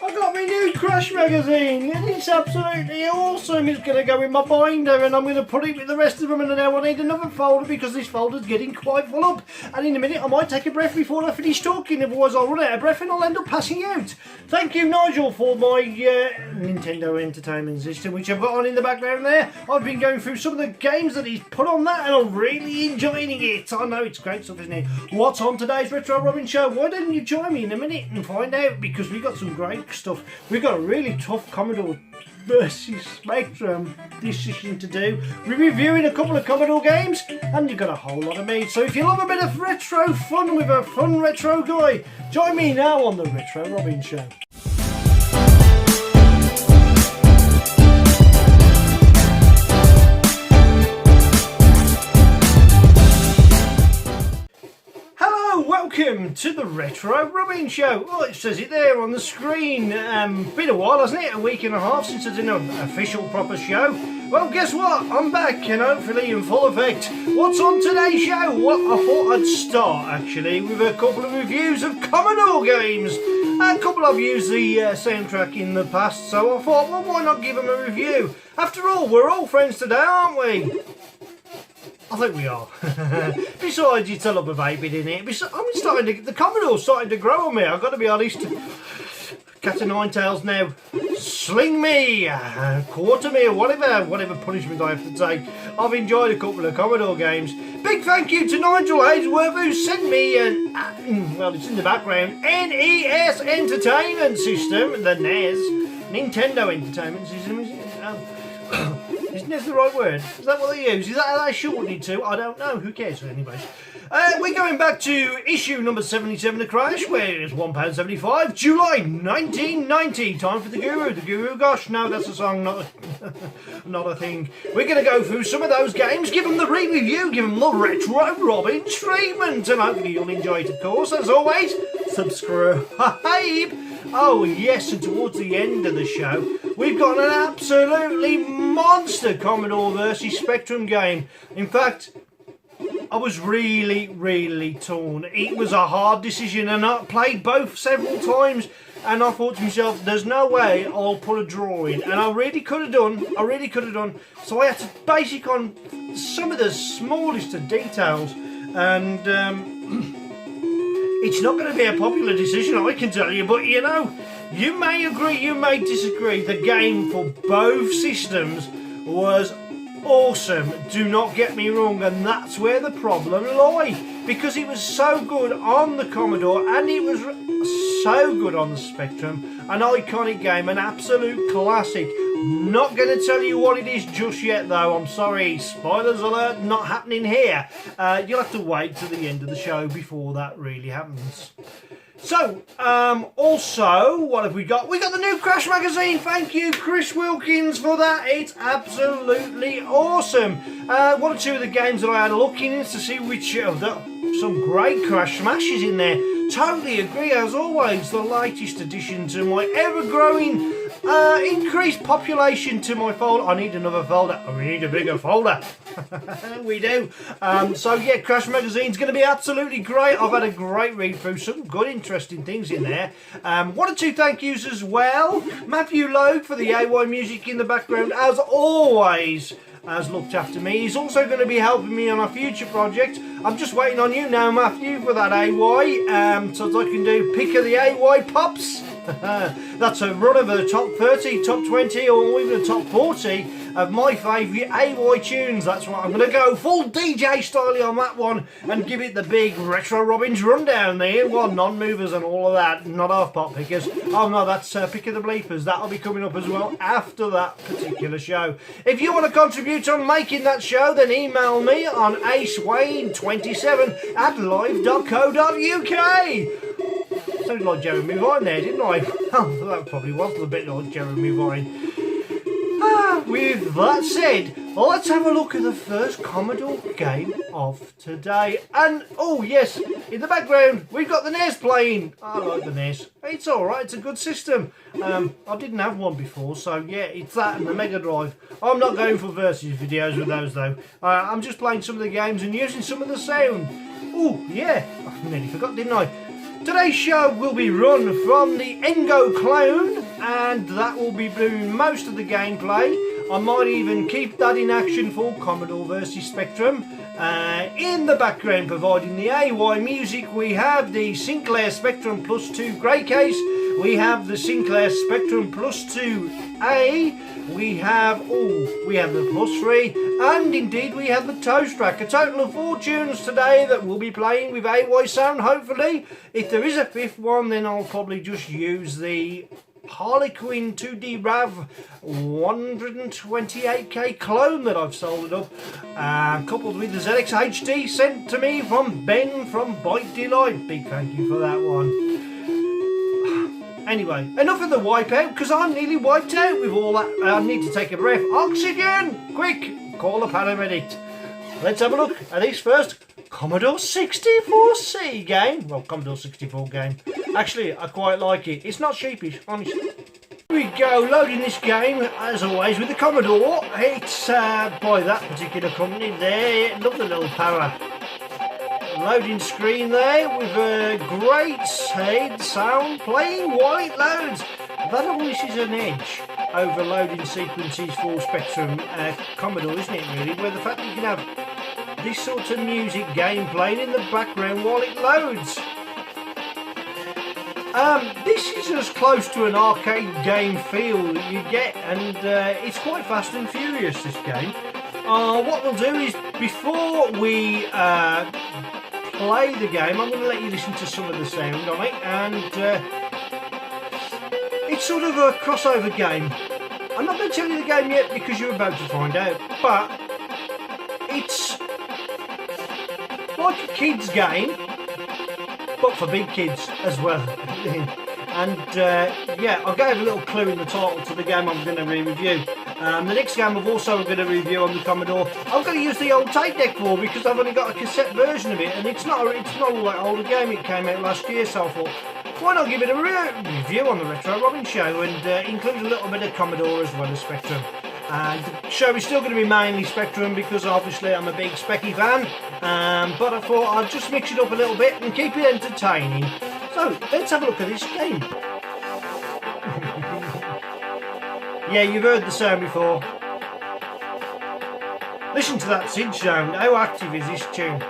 I got my new Crash magazine and it's absolutely awesome. It's going to go in my binder and I'm going to put it with the rest of them, and now I need another folder because this folder's getting quite full up, and in a minute I might take a breath before I finish talking, otherwise I'll run out of breath and I'll end up passing out. Thank you, Nigel, for my Nintendo Entertainment System, which I've got on in the background there. I've been going through some of the games that he's put on that and I'm really enjoying it. I know it's great stuff, isn't it? What's on today's Retro Robin show? Why don't you join me in a minute and find out, because we've got some great stuff. We've got a really tough Commodore versus Spectrum decision to do. We're reviewing a couple of Commodore games and you've got a whole lot of me. So if you love a bit of retro fun with a fun retro guy, join me now on the Retro Robin show. Welcome to the Retro Robin show. Oh, it says it there on the screen. Been a while, hasn't it? A week and a half since I did an official proper show. Well, guess what? I'm back and hopefully in full effect. What's on today's show? Well, I thought I'd start actually with a couple of reviews of Commodore games. A couple I've used the soundtrack in the past, so I thought, well, why not give them a review? After all, we're all friends today, aren't we? I think we are. Besides, it's a lot of baby in it. The Commodore's starting to grow on me, I've got to be honest. Cat o' nine tails now. Sling me, quarter me, or whatever punishment I have to take. I've enjoyed a couple of Commodore games. Big thank you to Nigel Aidsworth, who sent me well, it's in the background, NES Entertainment System, the NES, Nintendo Entertainment System. Isn't that the right word? Is that what they use? Is that how they shorten it to? I don't know. Who cares? Anyways, we're going back to issue number 77 of Crash, where it's £1.75, July 1990. Time for the Guru. The Guru, gosh, no, that's a song, not a thing. We're going to go through some of those games, give them the re-review, give them the Retro Robin treatment, and hopefully you'll enjoy it, of course. As always, subscribe. Oh yes, and towards the end of the show, we've got an absolutely monster Commodore versus Spectrum game. In fact, I was really torn. It was a hard decision, and I played both several times, and I thought to myself, there's no way I'll put a draw in, and I really could have done. So I had to base it on some of the smallest of details, and it's not going to be a popular decision, I can tell you, but you know, you may agree, you may disagree. The game for both systems was awesome, do not get me wrong, and that's where the problem lied, because it was so good on the Commodore and it was so good on the Spectrum. An iconic game, an absolute classic. Not going to tell you what it is just yet though, I'm sorry, spoilers alert, not happening here. You'll have to wait till the end of the show before that really happens. So, also, what have we got? We got the new Crash magazine. Thank you, Chris Wilkins, for that. It's absolutely awesome. One or two of the games that I had a look in to see which some great Crash smashes in there. Totally agree, as always, the latest addition to my ever-growing increased population to my folder. I need another folder. We need a bigger folder. We do. So yeah, Crash Magazine's going to be absolutely great. I've had a great read through, some good interesting things in there. One or two thank yous as well. Matthew Logue for the AY music in the background, as always, has looked after me. He's also going to be helping me on a future project. I'm just waiting on you now, Matthew, for that AY, so that I can do pick of the AY pops. That's a run of the top 30, top 20, or even the top 40 of my favourite AY tunes. That's right, I'm going to go full DJ style on that one and give it the big Retro Robins rundown there. Well, non-movers and all of that, not half pop pickers. Oh no, that's pick of the bleepers. That'll be coming up as well after that particular show. If you want to contribute on making that show, then email me on acewayne27@live.co.uk. Sounded like Jeremy Vine there, didn't I? Oh, that probably was a bit like Jeremy Vine. With that said, let's have a look at the first Commodore game of today. And, oh yes, in the background, we've got the NES playing. I like the NES. It's alright, it's a good system. I didn't have one before, so yeah, it's that and the Mega Drive. I'm not going for versus videos with those though. I'm just playing some of the games and using some of the sound. Oh, yeah, I nearly forgot, didn't I? Today's show will be run from the Engo Clone and that will be doing most of the gameplay. I might even keep that in action for Commodore versus Spectrum. In the background, providing the AY music, we have the Sinclair Spectrum Plus 2 grey case. We have the Sinclair Spectrum Plus 2A. We have the Plus 3, and indeed we have the Toast Track. A total of 4 tunes today that we'll be playing with AY sound, hopefully. If there is a fifth one, then I'll probably just use the Harlequin 2D RAV 128K clone that I've soldiered up, coupled with the ZX HD sent to me from Ben from Bite Delight. Big thank you for that one. Anyway, enough of the wipeout, because I'm nearly wiped out with all that. I need to take a breath. Oxygen! Quick! Call the paramedic. Let's have a look at this first Commodore 64C game. Well, Commodore 64 game. Actually, I quite like it. It's not sheepish, honestly. Here we go, loading this game, as always, with the Commodore. It's by that particular company there. Love the little power. Loading screen there with a great head sound playing while it loads. That always is an edge over loading sequences for Spectrum Commodore, isn't it, really? Where the fact that you can have this sort of music game playing in the background while it loads. This is as close to an arcade game feel that you get, and it's quite fast and furious, this game. What we'll do is, before we play the game, I'm going to let you listen to some of the sound on it, and it's sort of a crossover game. I'm not going to tell you the game yet because you're about to find out, but it's like a kids game, but for big kids as well. And yeah, I gave a little clue in the title to the game I'm going to re-review. The next game I've also going to review on the Commodore, I'm going to use the old tape deck for, because I've only got a cassette version of it, and it's not all that old a game. It came out last year, so I thought, why not give it a review on the Retro Robbins Show, and include a little bit of Commodore as well as Spectrum. And the show is still going to be mainly Spectrum, because obviously I'm a big Specky fan, but I thought I'd just mix it up a little bit and keep it entertaining. So let's have a look at this game. Yeah, you've heard the sound before. Listen to that SID sound. How active is this tune?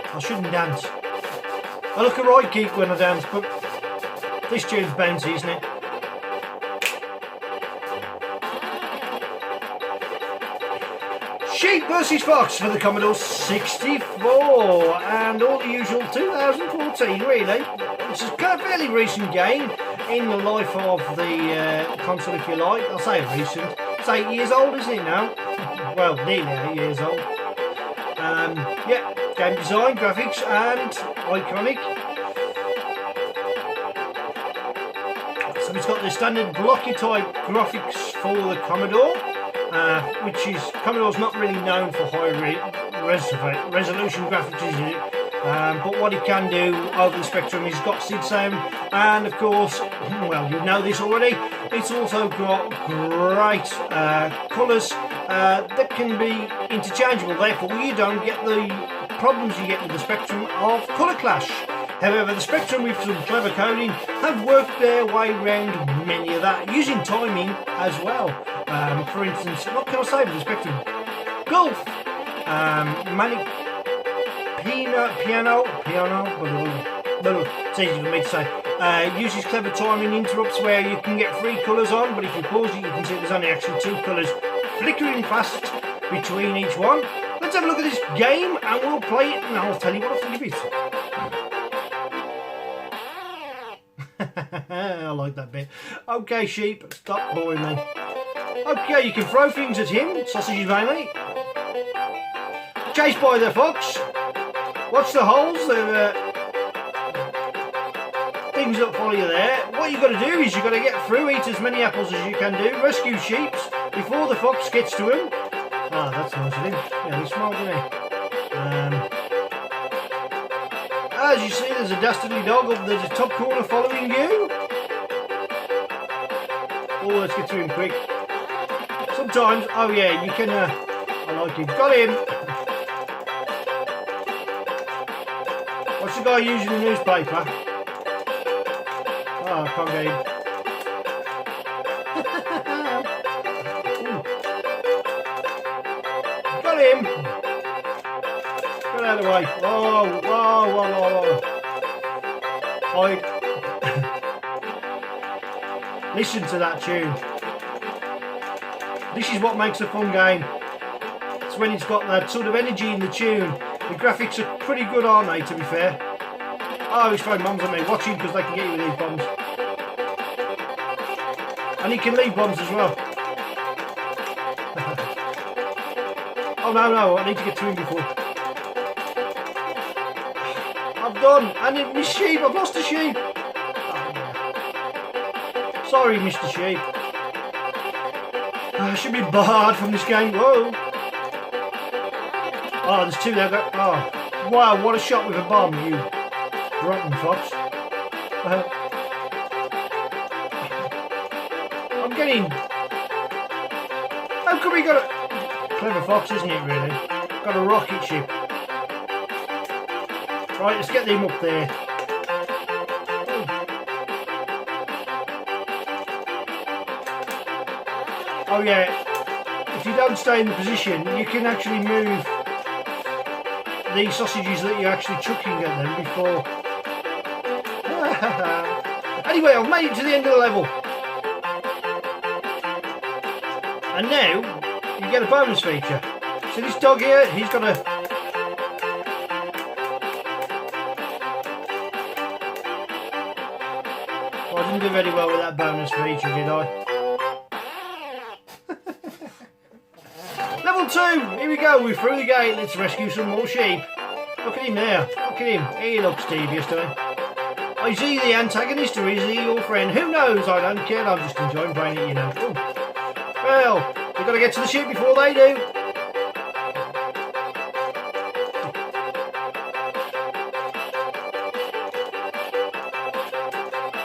I shouldn't dance. I look a right geek when I dance, but this tune's bouncy, isn't it? Sheep versus Fox for the Commodore 64, and all the usual 2014, really. It's a fairly recent game in the life of the console, if you like. I'll say recent. It's 8 years old, isn't it now? Well, nearly 8 years old. Yeah, game design, graphics, and iconic. So it's got the standard blocky type graphics for the Commodore, which is, Commodore's not really known for high resolution graphics, is it? But what it can do over the Spectrum is got SID sound, and of course, well, you know this already, it's also got great colours that can be interchangeable, therefore you don't get the problems you get with the Spectrum of colour clash. However, the Spectrum, with some clever coding, have worked their way around many of that, using timing as well. For instance, what can I say with the Spectrum? Golf, Manic Piano, it's easy for me to say. Uses clever timing interrupts where you can get 3 colours on, but if you pause it, you can see there's only actually 2 colours flickering fast between each one. Let's have a look at this game and we'll play it, and I'll tell you what I think of it. I like that bit. Okay, sheep, stop boring me. Okay, you can throw things at him, sausages mainly. Chased by the fox. Watch the holes, things that follow you there. What you've got to do is you've got to get through, eat as many apples as you can do, rescue sheep before the fox gets to him. Ah, that's nice of him. Yeah, he's smart, isn't he? As you see, there's a dastardly dog up the top corner following you. Oh, let's get to him quick. Sometimes, oh yeah, you can, I like him. Got him. What's the guy using the newspaper? Oh, I can't get him. Got him! Get out of the way. Whoa, whoa, whoa, whoa, whoa. Listen to that tune. This is what makes a fun game. It's when it's got that sort of energy in the tune. The graphics are pretty good, aren't they, to be fair? Oh, he's throwing bombs at me. Watch him, because they can get you with these bombs. And he can leave bombs as well. Oh, no, I need to get to him before. I've done. And my sheep, I've lost a sheep. Oh, yeah. Sorry, Mr. Sheep. I should be barred from this game. Whoa. Oh, there's two there. Oh, wow, what a shot with a bomb, you rotten fox. I'm getting... How come we got a... Clever fox, isn't it, really? Got a rocket ship. Right, let's get them up there. Oh yeah, if you don't stay in the position, you can actually move the sausages that you're actually chucking at them before. Anyway, I've made it to the end of the level. And now, you get a bonus feature. So this dog here, he's got a... Well, I didn't do very well with that bonus feature, did I? Level 2! Here we go, we're through the gate, let's rescue some more sheep. Look at him there, look at him, he looks devious to me. Is he the antagonist or is he your friend? Who knows, I don't care, I'm just enjoying playing it, you know. Ooh. Well, we've got to get to the sheep before they do.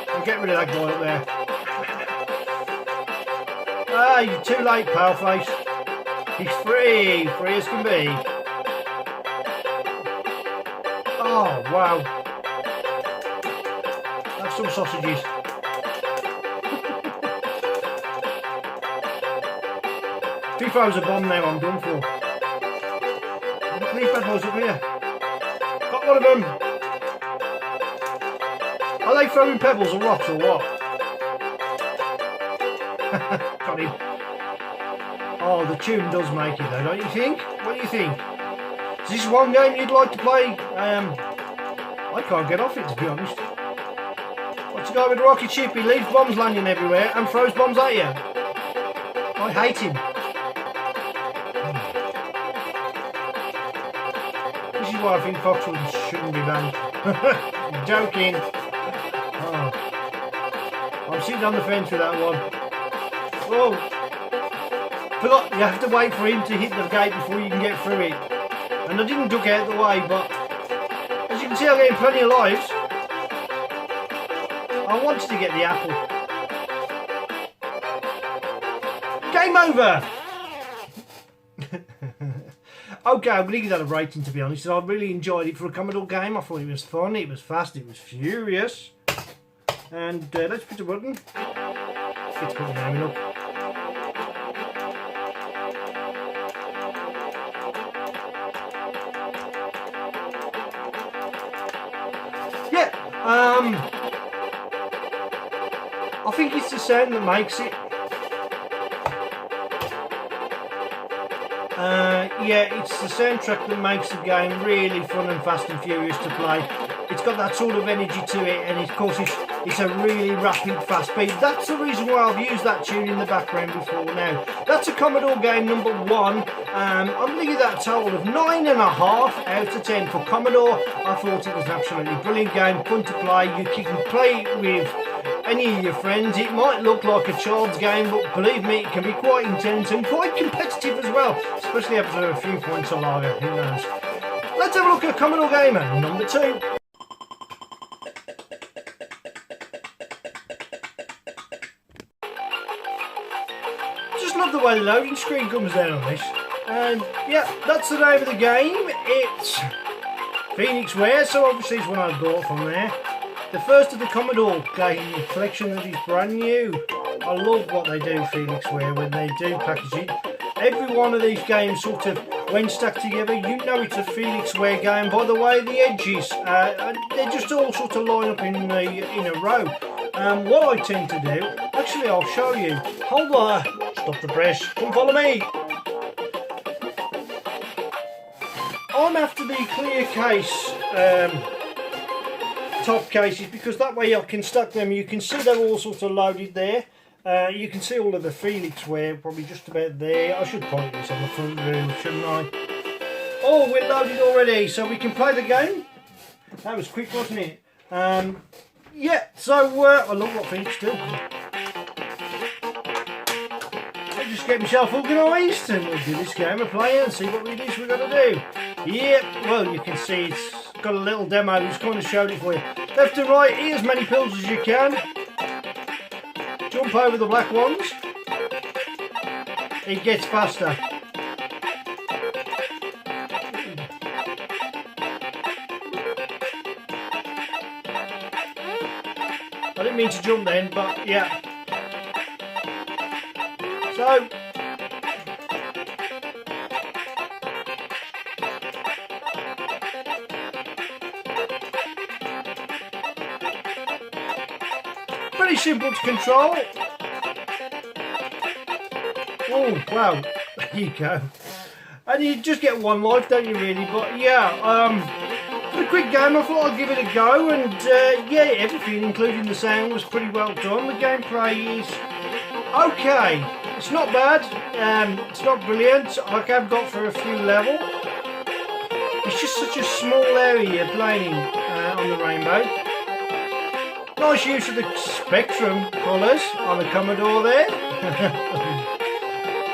I'll get rid of that guy up there. Ah, you're too late, pal face. He's free as can be. Oh, wow. Have some sausages. If he throws a bomb now, I'm done for. Leave bad boys up here. Got one of them. Are they throwing pebbles or rocks or what? Got him. Oh, the tune does make it though, don't you think? What do you think? Is this one game you'd like to play? I can't get off it, to be honest. What's the guy with the rocket ship? He leaves bombs landing everywhere and throws bombs at you. I hate him. This is why I think Foxwoods shouldn't be banned. I'm joking. Oh. I'm sitting on the fence with that one. Whoa. Forgot, you have to wait for him to hit the gate before you can get through it. And I didn't duck out of the way, but as you can see, I'm getting plenty of lives. I wanted to get the apple. Game over! Okay, I'm going to give that a rating, to be honest. I really enjoyed it for a Commodore game. I thought it was fun, it was fast, it was furious. And let's push the button. It's coming down up. Yeah, I think it's the sound that makes it. Yeah, it's the soundtrack that makes the game really fun and fast and furious to play. It's got that sort of energy to it, and of course it's a really rapid, fast beat. That's the reason why I've used that tune in the background before now. That's a Commodore game number 1. I'm going to give that a total of 9.5 out of 10 for Commodore. I thought it was an absolutely brilliant game, fun to play. You can play it with any of your friends. It might look like a child's game, but believe me, it can be quite intense and quite competitive as well, especially after a few points or lager, who knows. Let's have a look at Commodore Gamer number 2. Just love the way the loading screen comes down on this. And yeah, that's the name of the game. It's Phoenixware, so obviously it's one I bought from there. The first of the Commodore game collection that is brand new. I love what they do, Phoenixware, when they do packaging. Every one of these games sort of, when stuck together, you know it's a Phoenixware game by the way the edges, they just all sort of line up in a row. What I tend to do, actually I'll show you. Hold on, stop the press, come follow me. I'm after the clear case top cases because that way I can stack them. You can see they're all sort of loaded there. You can see all of the Phoenixware probably just about there. I should point this on the front room, shouldn't I? Oh, we're loaded already, so we can play the game. That was quick, wasn't it? Yeah, so I love what Phoenix do. I'll just get myself organised and we'll do this game of play and see what it is we're going to do. Yeah, well, you can see it's got a little demo. It's kind of showed it for you. Left to right, eat as many pills as you can. Jump over the black ones. It gets faster. I didn't mean to jump then, but yeah. So, pretty simple to control. Oh wow, there you go. And you just get one life, don't you really? But yeah, for a quick game I thought I'd give it a go, and yeah, everything including the sound was pretty well done. The gameplay is okay, it's not bad, it's not brilliant. I have got for a few levels. It's just such a small area playing on the Rainbow. Nice use of the spectrum colours on the Commodore there.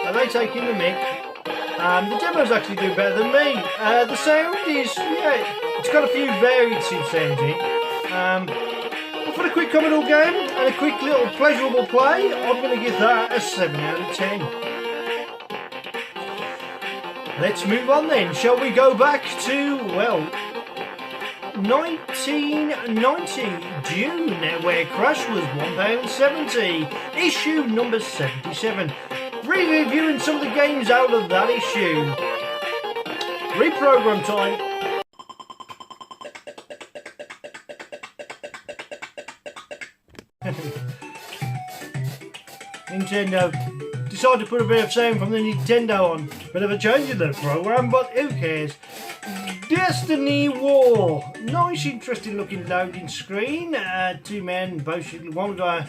Are they taking the mic? The demos actually do better than me. The sound is, yeah, it's got a few varied sounds in it. But for a quick Commodore game and a quick little pleasurable play, I'm going to give that a 7 out of 10. Let's move on then. Shall we go back to, well, 1990 June, where Crash was £1.70, issue number 77. Re-reviewing some of the games out of that issue. Reprogram time. Nintendo decided to put a bit of sound from the Nintendo on. Bit of a change in the program, but who cares? Destiny War. Nice, interesting looking loading screen. Two men, basically, one got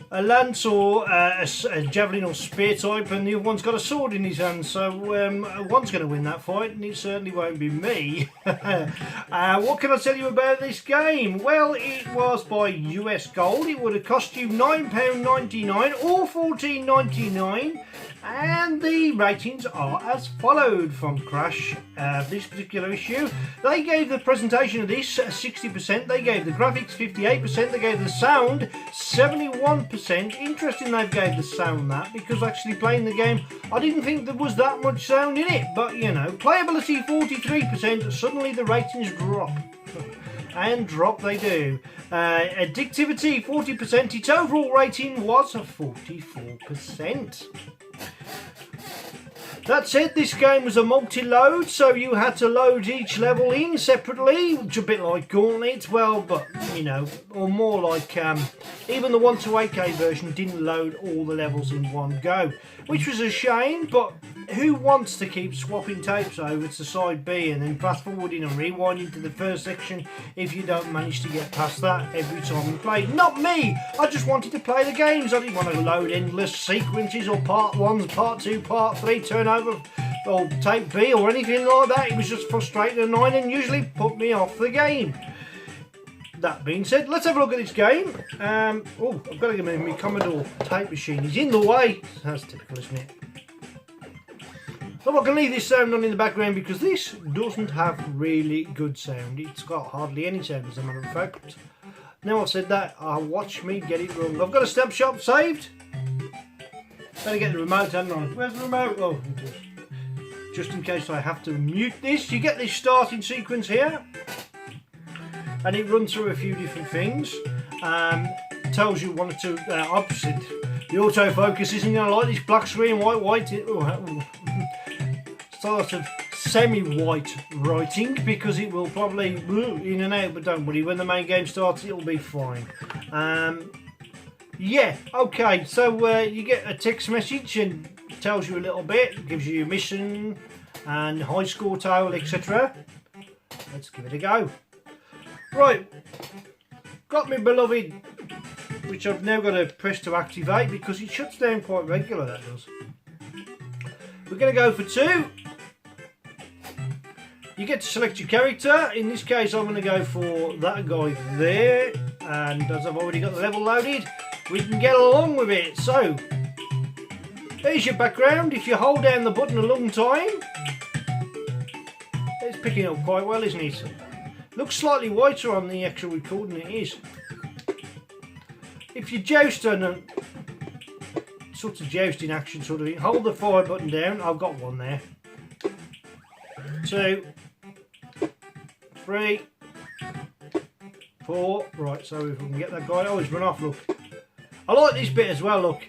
a lance or a javelin or spear type, and the other one's got a sword in his hand. So one's going to win that fight, and it certainly won't be me. What can I tell you about this game? Well, it was by US Gold. It would have cost you £9.99 or $14.99. And the ratings are as followed from Crash, this particular issue. They gave the presentation of this 60%, they gave the graphics 58%, they gave the sound 71%. Interesting they gave the sound that, because actually playing the game, I didn't think there was that much sound in it. But, you know, playability 43%, suddenly the ratings drop. And drop they do. Addictivity 40%, its overall rating was 44%. That said, this game was a multi-load, so you had to load each level in separately, which is a bit like Gauntlet, well, but, you know, or more like, even the 1 to 8K version didn't load all the levels in one go, which was a shame, but who wants to keep swapping tapes over to side B and then fast forwarding and rewinding to the first section if you don't manage to get past that every time you play? Not me! I just wanted to play the games. I didn't want to load endless sequences or part 1, part 2, part 3, turn over or tape B or anything like that. It was just frustrating and annoying and usually put me off the game. That being said, let's have a look at this game. Oh, I've got to get my Commodore tape machine. He's in the way. That's typical, isn't it? So I can leave this sound on in the background because this doesn't have really good sound. It's got hardly any sound, as a matter of fact. Now I've said that, watch me get it wrong. I've got a snapshot saved. Better get the remote, haven't I? Where's the remote? Oh, just in case I have to mute this. You get this starting sequence here, and it runs through a few different things. Tells you one or two opposite. The autofocus isn't going to like this black screen, white. Sort of semi-white writing, because it will probably in and out, but don't worry, when the main game starts it'll be fine. Yeah, okay, so you get a text message and tells you a little bit, gives you your mission and high score table, etc. Let's give it a go. Right, got my beloved, which I've now got to press to activate because it shuts down quite regular, that does. We're going to go for 2. You get to select your character. In this case I'm going to go for that guy there, and as I've already got the level loaded, we can get along with it. So there's your background. If you hold down the button a long time, it's picking up quite well, isn't it? Looks slightly whiter on the actual recording, it is. If you joust on sort of jousting action sort of thing, hold the fire button down. I've got one there. 2, 3, 4. Right, so if we can get that guy. Oh, he's run off, look. I like this bit as well, look.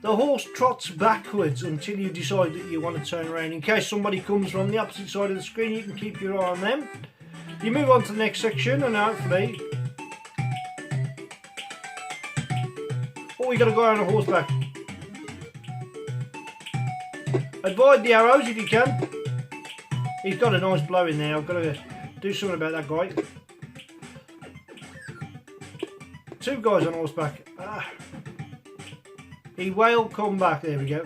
The horse trots backwards until you decide that you want to turn around. In case somebody comes from the opposite side of the screen, you can keep your eye on them. You move on to the next section, and hopefully... Oh, you got to go around on horseback. Avoid the arrows if you can. He's got a nice blow in there. I've got to do something about that guy. 2 guys on horseback. He will come back. There we go.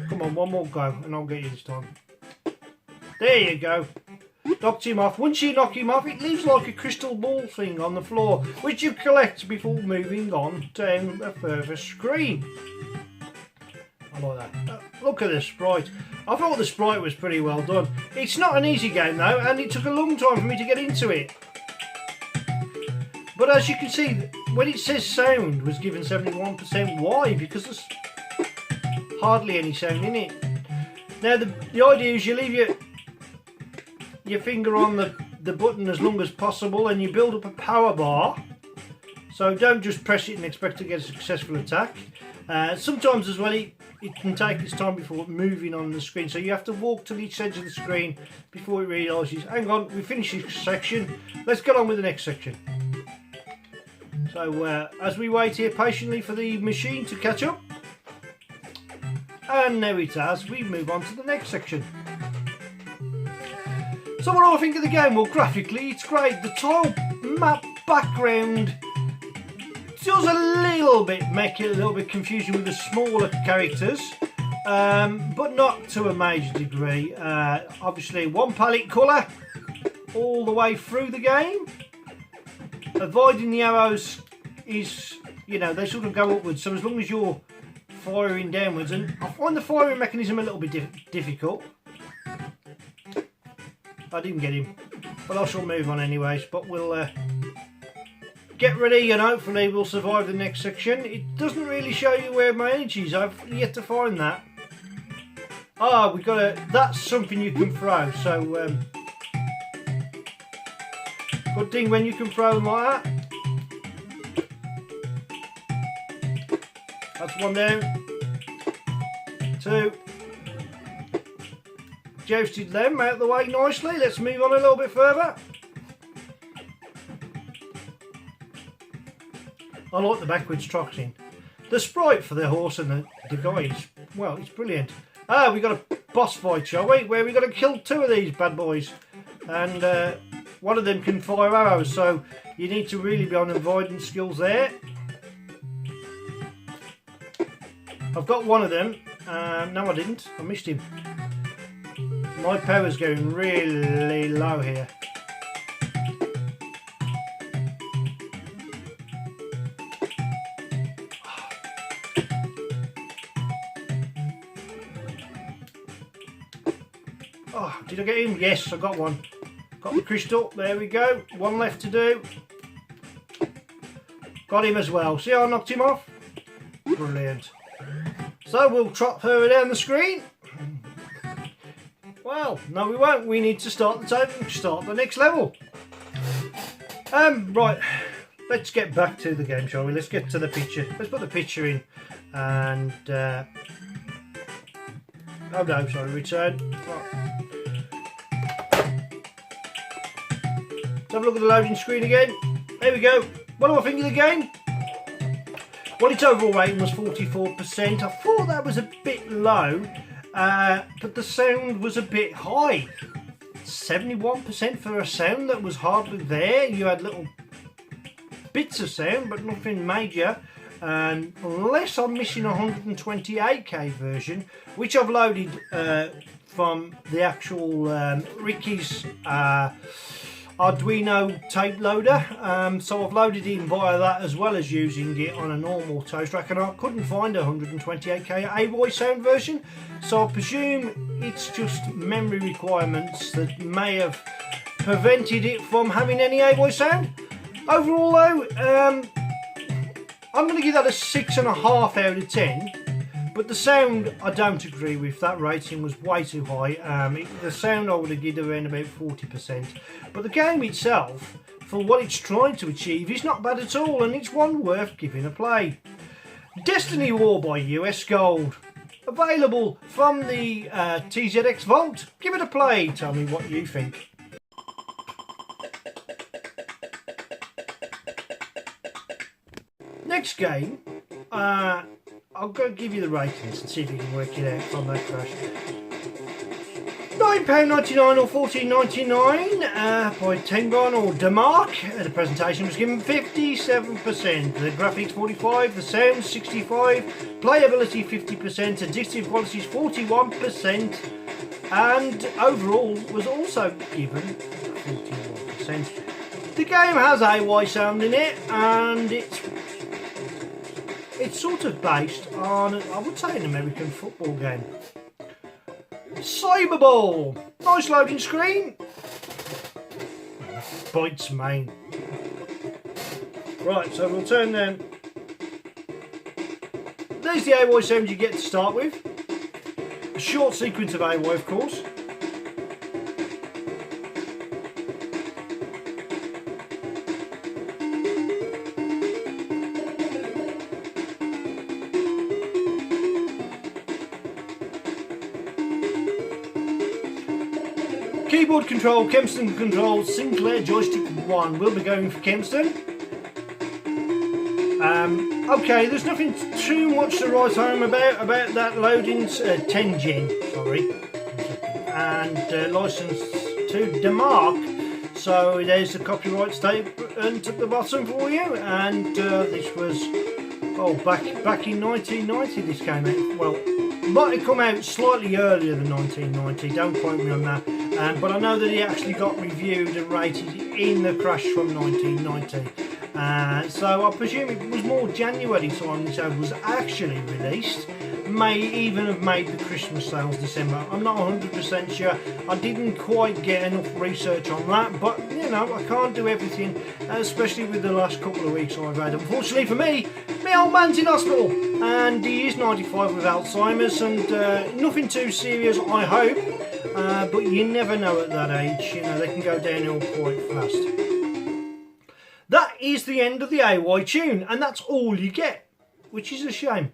Come on, one more go and I'll get you this time. There you go. Knocked him off. Once you knock him off, it leaves like a crystal ball thing on the floor, which you collect before moving on down a further screen. I like that. Look at the sprite. I thought the sprite was pretty well done. It's not an easy game though, and it took a long time for me to get into it. But as you can see, when it says sound was given 71%, why? Because there's hardly any sound in it. Now the idea is you leave your finger on the button as long as possible, and you build up a power bar. So don't just press it and expect to get a successful attack. Sometimes as well it can take its time before moving on the screen, so you have to walk to each edge of the screen before it realises, hang on, we finished this section, let's get on with the next section. So as we wait here patiently for the machine to catch up, and now it has, we move on to the next section. So what do I think of the game? Well, graphically it's great. The tile map background does a little bit make it a little bit confusing with the smaller characters, but not to a major degree. Obviously one palette colour all the way through the game. Avoiding the arrows is, you know, they sort of go upwards, so as long as you're firing downwards, and I find the firing mechanism a little bit difficult. I didn't get him, but I shall move on anyways, but we'll get ready and hopefully we'll survive the next section. It doesn't really show you where my energy is. I've yet to find that. Ah, we got a, that's something you can throw, so good thing when you can throw them like that. That's one down. 2. Jousted them out of the way nicely. Let's move on a little bit further. I like the backwards trotting. The sprite for the horse and the guys, well, it's brilliant. Ah, we got a boss fight, shall we? Where we got to kill 2 of these bad boys, and one of them can fire arrows, so you need to really be on avoidance skills there. I've got one of them. No, I didn't. I missed him. My power's going really low here. Oh, did I get him? Yes, I got one. Got the crystal. There we go. One left to do. Got him as well. See how I knocked him off? Brilliant. So we'll trot further down the screen. Well, no we won't. We need to start the next level. Right. Let's get back to the game, shall we? Let's get to the picture. Let's put the picture in. And oh no, sorry, return. Right. Let's have a look at the loading screen again. There we go. What do I think of the game? Well, its overall rating was 44%. I thought that was a bit low, but the sound was a bit high. 71% for a sound that was hardly there. You had little bits of sound, but nothing major. Unless I'm missing a 128k version, which I've loaded from the actual Ricky's Arduino tape loader, so I've loaded it in via that as well as using it on a normal toast rack, and I couldn't find a 128k AY sound version, so I presume it's just memory requirements that may have prevented it from having any AY sound. Overall though, I'm going to give that a 6.5 out of 10. But the sound, I don't agree with. That rating was way too high. The sound I would have given around about 40%. But the game itself, for what it's trying to achieve, is not bad at all, and it's one worth giving a play. Destiny War by US Gold. Available from the TZX Vault. Give it a play. Tell me what you think. Next game, I'll go give you the ratings and see if you can work it out from that crash. £9.99 or £14.99 by Tengon or Demark. The presentation was given 57%, the graphics 45%, the sound 65%, playability 50%, addictive qualities 41%, and overall was also given 41%. The game has AY sound in it, and it's sort of based on, I would say, an American football game. Cyberball! Nice loading screen. Bites main. Right, so we'll turn then. There's the AY sound you get to start with. A short sequence of AY, of course. Keyboard control, Kempston control, Sinclair joystick 1. We'll be going for Kempston. Okay, there's nothing too much to write home about that loading. 10 gen, sorry, and licensed to Demark. So there's the copyright statement at the bottom for you. And this was back in 1990. This came out. Well, might have come out slightly earlier than 1990. Don't quote me on that. But I know that it actually got reviewed and rated in the crash from 1990. So I presume it was more January time this was actually released. May even have made the Christmas sales December. I'm not 100% sure. I didn't quite get enough research on that, but you know, I can't do everything, especially with the last couple of weeks I've had. Unfortunately for me, my old man's in hospital, and he is 95 with Alzheimer's, and nothing too serious, I hope. But you never know at that age, you know, they can go downhill quite fast. That is the end of the AY tune, and that's all you get, which is a shame.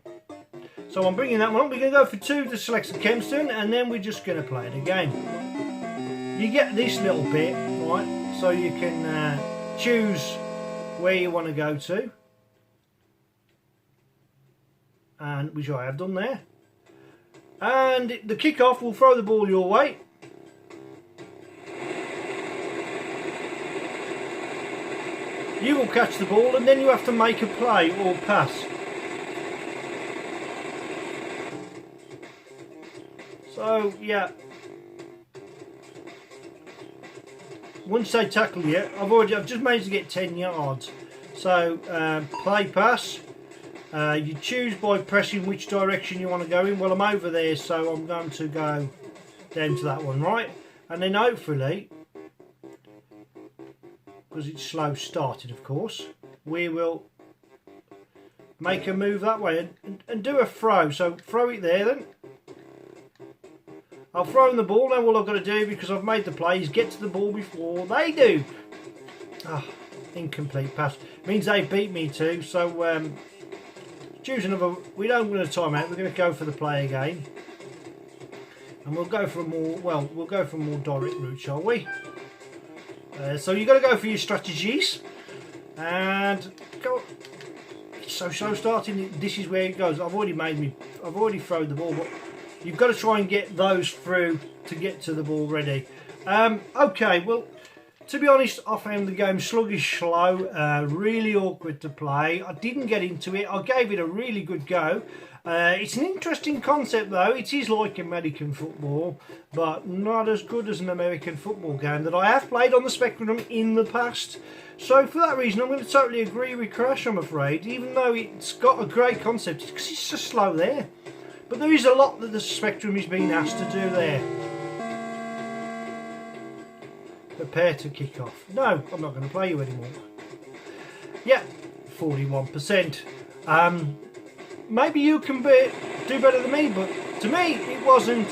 So I'm bringing that one up. We're going to go for 2 to select the Kempston, and then we're just going to play it again. You get this little bit, right, so you can choose where you want to go to, and which I have done there. And the kick-off will throw the ball your way. You will catch the ball, and then you have to make a play or pass. So, yeah. Once they tackle you, I've just managed to get 10 yards. So, play pass. You choose by pressing which direction you want to go in. Well, I'm over there, so I'm going to go down to that one, right? And then hopefully, because it's slow started, of course, we will make a move that way and do a throw. So throw it there then. I'll throw in the ball. Now all I've got to do, because I've made the play, is get to the ball before they do. Oh, incomplete pass. Means they beat me too. So choose another. We don't want a timeout. We're going to go for the play again. And we'll go for a more, well, we'll go for a more direct route, shall we? So you've got to go for your strategies. And go. So starting, this is where it goes. I've already thrown the ball, but you've got to try and get those through to get to the ball ready. Okay, well, to be honest, I found the game sluggish, slow, really awkward to play. I didn't get into it. I gave it a really good go. It's an interesting concept though. It is like American football, but not as good as an American football game that I have played on the Spectrum in the past. So for that reason, I'm going to totally agree with Crash, I'm afraid, even though it's got a great concept, because it's just slow there. But there is a lot that the Spectrum is being asked to do there. Prepare to kick off. No, I'm not going to play you anymore. Yeah, 41%. Maybe you can do better than me, but to me, it wasn't,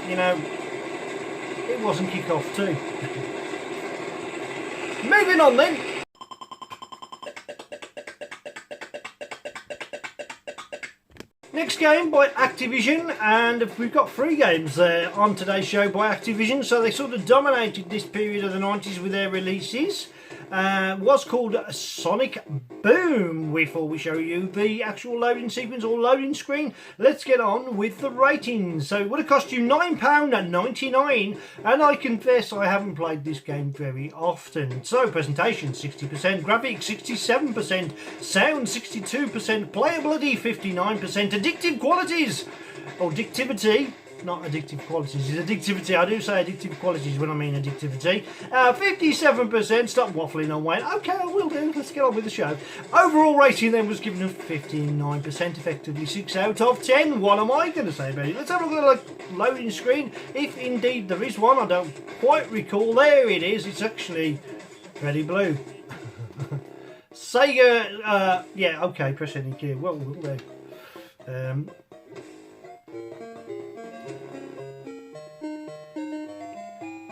you know, it wasn't kick off too. Moving on then. Next game by Activision, and we've got 3 games on today's show by Activision, so they sort of dominated this period of the 90s with their releases. Was called Sonic Boom. Before we show you the actual loading sequence or loading screen, let's get on with the ratings. So it would have cost you £9.99, and I confess I haven't played this game very often. So presentation 60%, graphics 67%, sound 62%, playability 59%, addictive qualities or addictivity. Not addictive qualities, it's addictivity. I do say addictive qualities when I mean addictivity. 57%, stop waffling on Wayne. Okay, I will do, let's get on with the show. Overall rating then was given a 59%, effectively 6 out of 10. What am I going to say about it? Let's have a look at the loading screen, if indeed there is one. I don't quite recall. There it is, it's actually very blue. Sega, yeah, okay, press any key. Well, we'll do.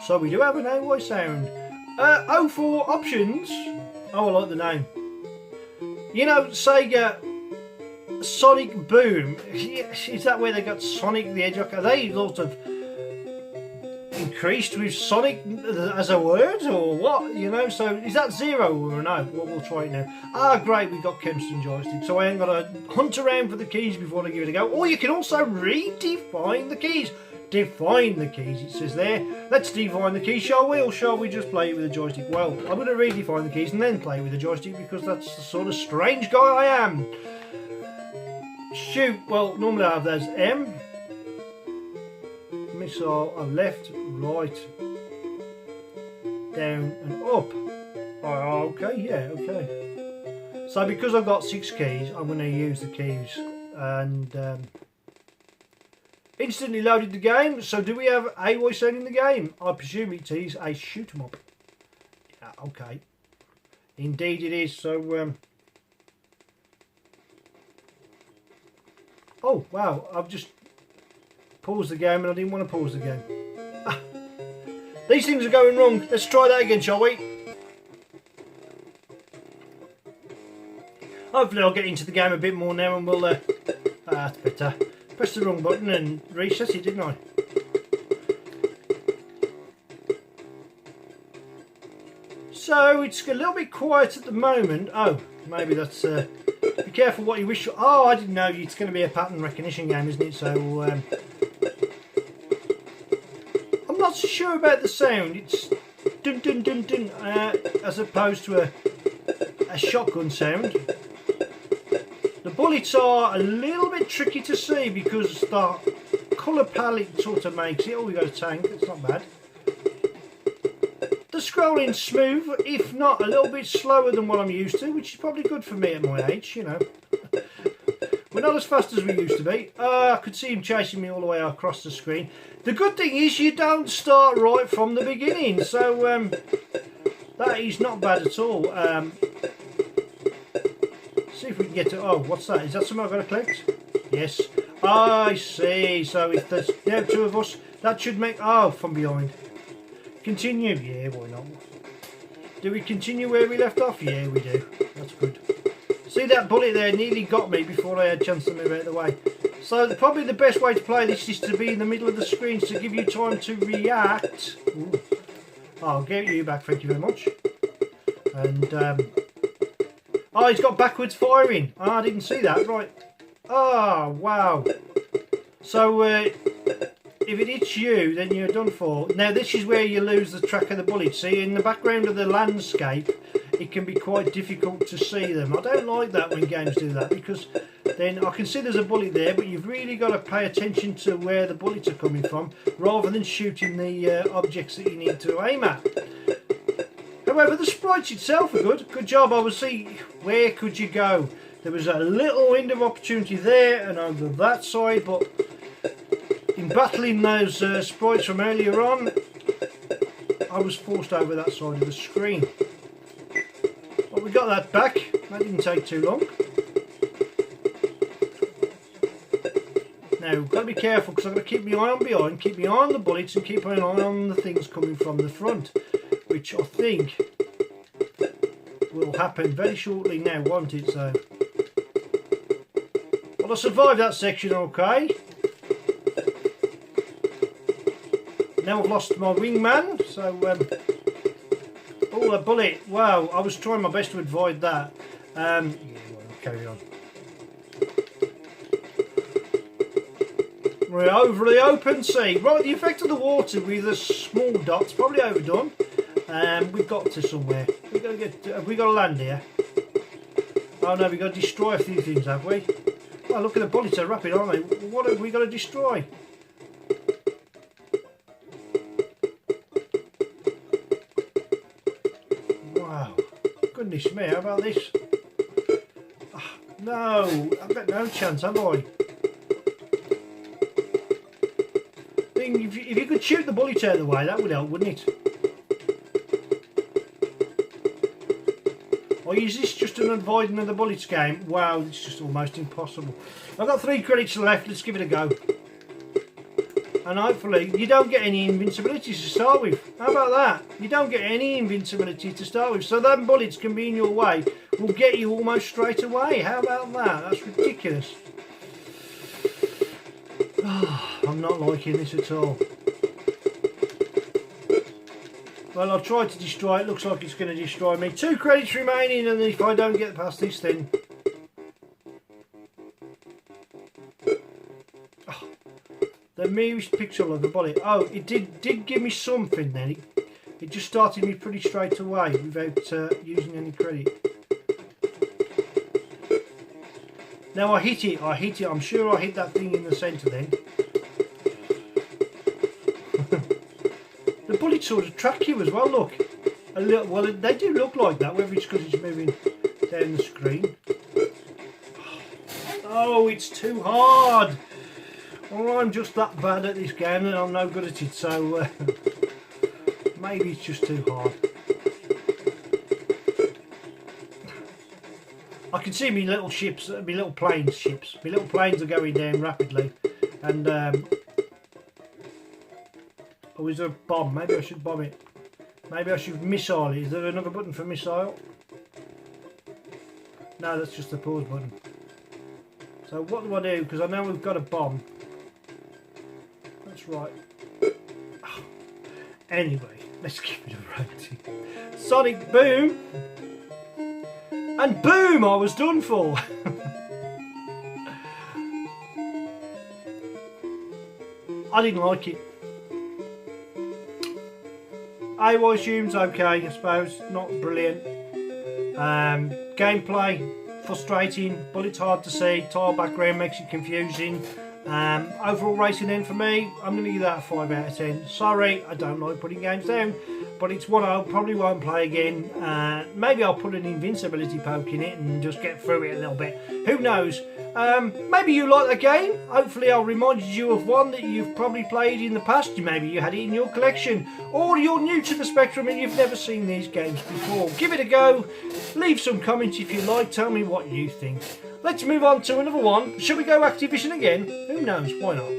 So we do have an AY sound. 04 options. Oh, I like the name. You know, Sega Sonic Boom. Is that where they got Sonic the Hedgehog? Are they sort of increased with Sonic as a word or what? You know, so is that 0 or no? Well, we'll try it now. Ah, great, we've got Kempston joystick, so I ain't got to hunt around for the keys before I give it a go. Or you can also redefine the keys. Define the keys, it says there. Let's define the keys, shall we? Or shall we just play it with a joystick? Well, I'm going to redefine the keys and then play with a joystick, because that's the sort of strange guy I am. Shoot, well, normally I have those M. Missile, left, right, down and up. Oh, okay, yeah, okay. So because I've got 6 keys, I'm going to use the keys. And instantly loaded the game. So do we have a voice sound in the game? I presume it is a shoot 'em up. Yeah, okay. Indeed it is. So oh wow, I've just paused the game and I didn't want to pause the game. Ah. These things are going wrong. Let's try that again, shall we? Hopefully I'll get into the game a bit more now and we'll that's better. Pressed the wrong button and reset it, didn't I? So it's a little bit quiet at the moment. Oh, maybe that's... be careful what you wish... Oh, I didn't know. It's going to be a pattern recognition game, isn't it? So... I'm not so sure about the sound. It's... dun dun dun dun, as opposed to a shotgun sound. The bullets are a little bit tricky to see because the colour palette sort of makes it. Oh, we got a tank, that's not bad. The scrolling's smooth, if not a little bit slower than what I'm used to, which is probably good for me at my age, you know. We're not as fast as we used to be. I could see him chasing me all the way across the screen. The good thing is you don't start right from the beginning, so that is not bad at all. See if we can get to... Oh, what's that? Is that something I've got to collect? Yes. I see. So if there's now 2 of us, that should make... Oh, from behind. Continue. Yeah, why not? Do we continue where we left off? Yeah, we do. That's good. See that bullet there nearly got me before I had a chance to move out of the way. So probably the best way to play this is to be in the middle of the screen to give you time to react. Ooh. I'll get you back, thank you very much. And oh, he's got backwards firing. Oh, I didn't see that. Right. Oh, wow. So if it hits you, then you're done for. Now this is where you lose the track of the bullet. See, in the background of the landscape, it can be quite difficult to see them. I don't like that when games do that, because then I can see there's a bullet there, but you've really got to pay attention to where the bullets are coming from, rather than shooting the objects that you need to aim at. However, the sprites itself are good. Good job. I would see, where could you go? There was a little window of opportunity there and over that side, but in battling those sprites from earlier on, I was forced over that side of the screen. But we got that back. That didn't take too long. Now, we've got to be careful, because I've got to keep my eye on behind, keep my eye on the bullets, and keep an eye on the things coming from the front, which I think will happen very shortly now, won't it? So, well, I survived that section okay. Now I've lost my wingman, so oh, a bullet! Wow, I was trying my best to avoid that. Yeah, well, I'll carry on. We're over the open sea. Right, the effect of the water with the small dots probably overdone. We've got to somewhere. We've got to get. Have we got to land here? Oh no, we've got to destroy a few things, have we? Oh, look at the bullets, they're rapid, aren't they? What have we got to destroy? Wow, goodness me, how about this? Oh, no, I've got no chance, have I? If you could shoot the bullets out of the way, that would help, wouldn't it? Or is this just an avoiding of the bullets game? Wow, it's just almost impossible. I've got 3 credits left, let's give it a go. And hopefully, you don't get any invincibility to start with. How about that? You don't get any invincibility to start with. So them bullets can be in your way, will get you almost straight away. How about that? That's ridiculous. Oh, I'm not liking this at all. Well, I've tried to destroy it. Looks like it's going to destroy me. 2 credits remaining, and if I don't get past this, then... Oh, the merest pixel of the bullet. Oh, it did give me something then. It just started me pretty straight away without using any credit. Now I hit it. I'm sure I hit that thing in the centre then. The bullets sort of track you as well, look. A little, well, they do look like that, whether it's because it's moving down the screen. Oh, it's too hard. Well, I'm just that bad at this game and I'm no good at it, so maybe it's just too hard. I can see me little ships, me little planes ships. My little planes are going down rapidly, and oh, is there a bomb? Maybe I should bomb it. Maybe I should missile it. Is there another button for missile? No, that's just the pause button. So what do I do? Because I know we've got a bomb. That's right. Anyway, let's give it a rating. Sonic boom! And boom! I was done for! I didn't like it. AI assumes okay, I suppose, not brilliant. Gameplay, frustrating, bullets hard to see, tile background makes it confusing. Overall rating then for me, I'm going to give that a 5 out of 10. Sorry, I don't like putting games down, but it's one I probably won't play again. Maybe I'll put an invincibility poke in it and just get through it a little bit. Who knows? Maybe you like the game. Hopefully I'll remind you of one that you've probably played in the past. Maybe you had it in your collection, or you're new to the Spectrum and you've never seen these games before. Give it a go. Leave some comments if you like. Tell me what you think. Let's move on to another one. Should we go Activision again? Who knows? Why not?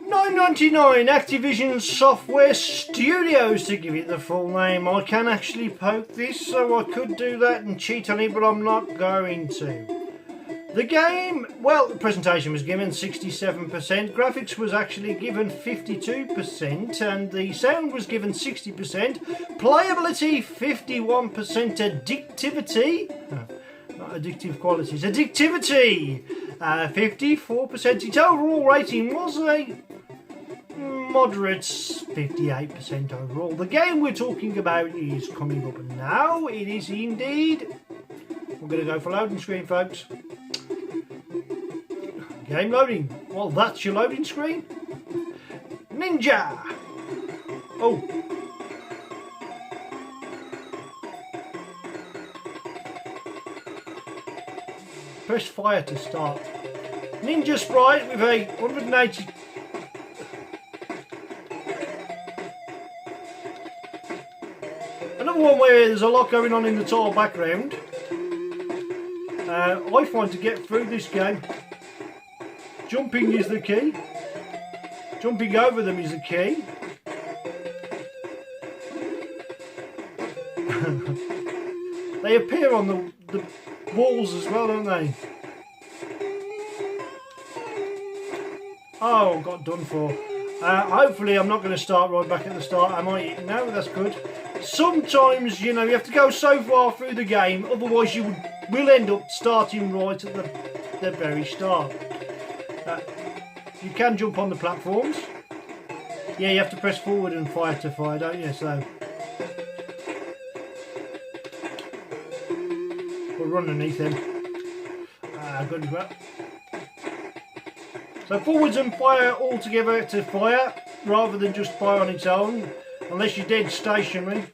$9.99 Activision Software Studios, to give it the full name. I can actually poke this, so I could do that and cheat on it, but I'm not going to. The game, well, the presentation was given 67%, graphics was actually given 52%, and the sound was given 60%, playability 51%, addictivity, not addictive qualities, addictivity 54%, its overall rating was a moderate 58% overall. The game we're talking about is coming up now, it is indeed. We're going to go for loading screen, folks. Game loading. Well, that's your loading screen. Ninja. Oh. Press fire to start. Ninja sprite with a 180. Another one where there's a lot going on in the tile background. I find to get through this game, jumping is the key. Jumping over them is the key. They appear on the walls as well, don't they? Oh, got done for. Hopefully I'm not going to start right back at the start, am I? No, that's good. Sometimes, you know, you have to go so far through the game, otherwise you will end up starting right at the very start. You can jump on the platforms. Yeah, you have to press forward and fire to fire, don't you? So we'll run underneath them. Good as well. So forwards and fire all together to fire, rather than just fire on its own, unless you're dead stationary.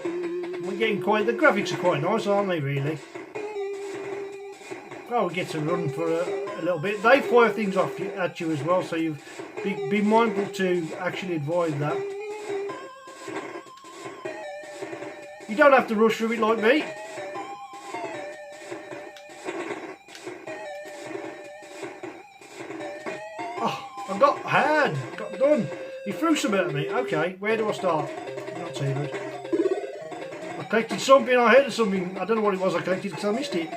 We're getting quite. The graphics are quite nice, aren't they? Really. Oh, we get to run for a little bit. They fire things off at you as well, so you've be mindful to actually avoid that. You don't have to rush through it like me. Oh, I got done. He threw some at me. Okay, where do I start? Not too good. I collected something, I heard of something. I don't know what it was I collected because I missed it.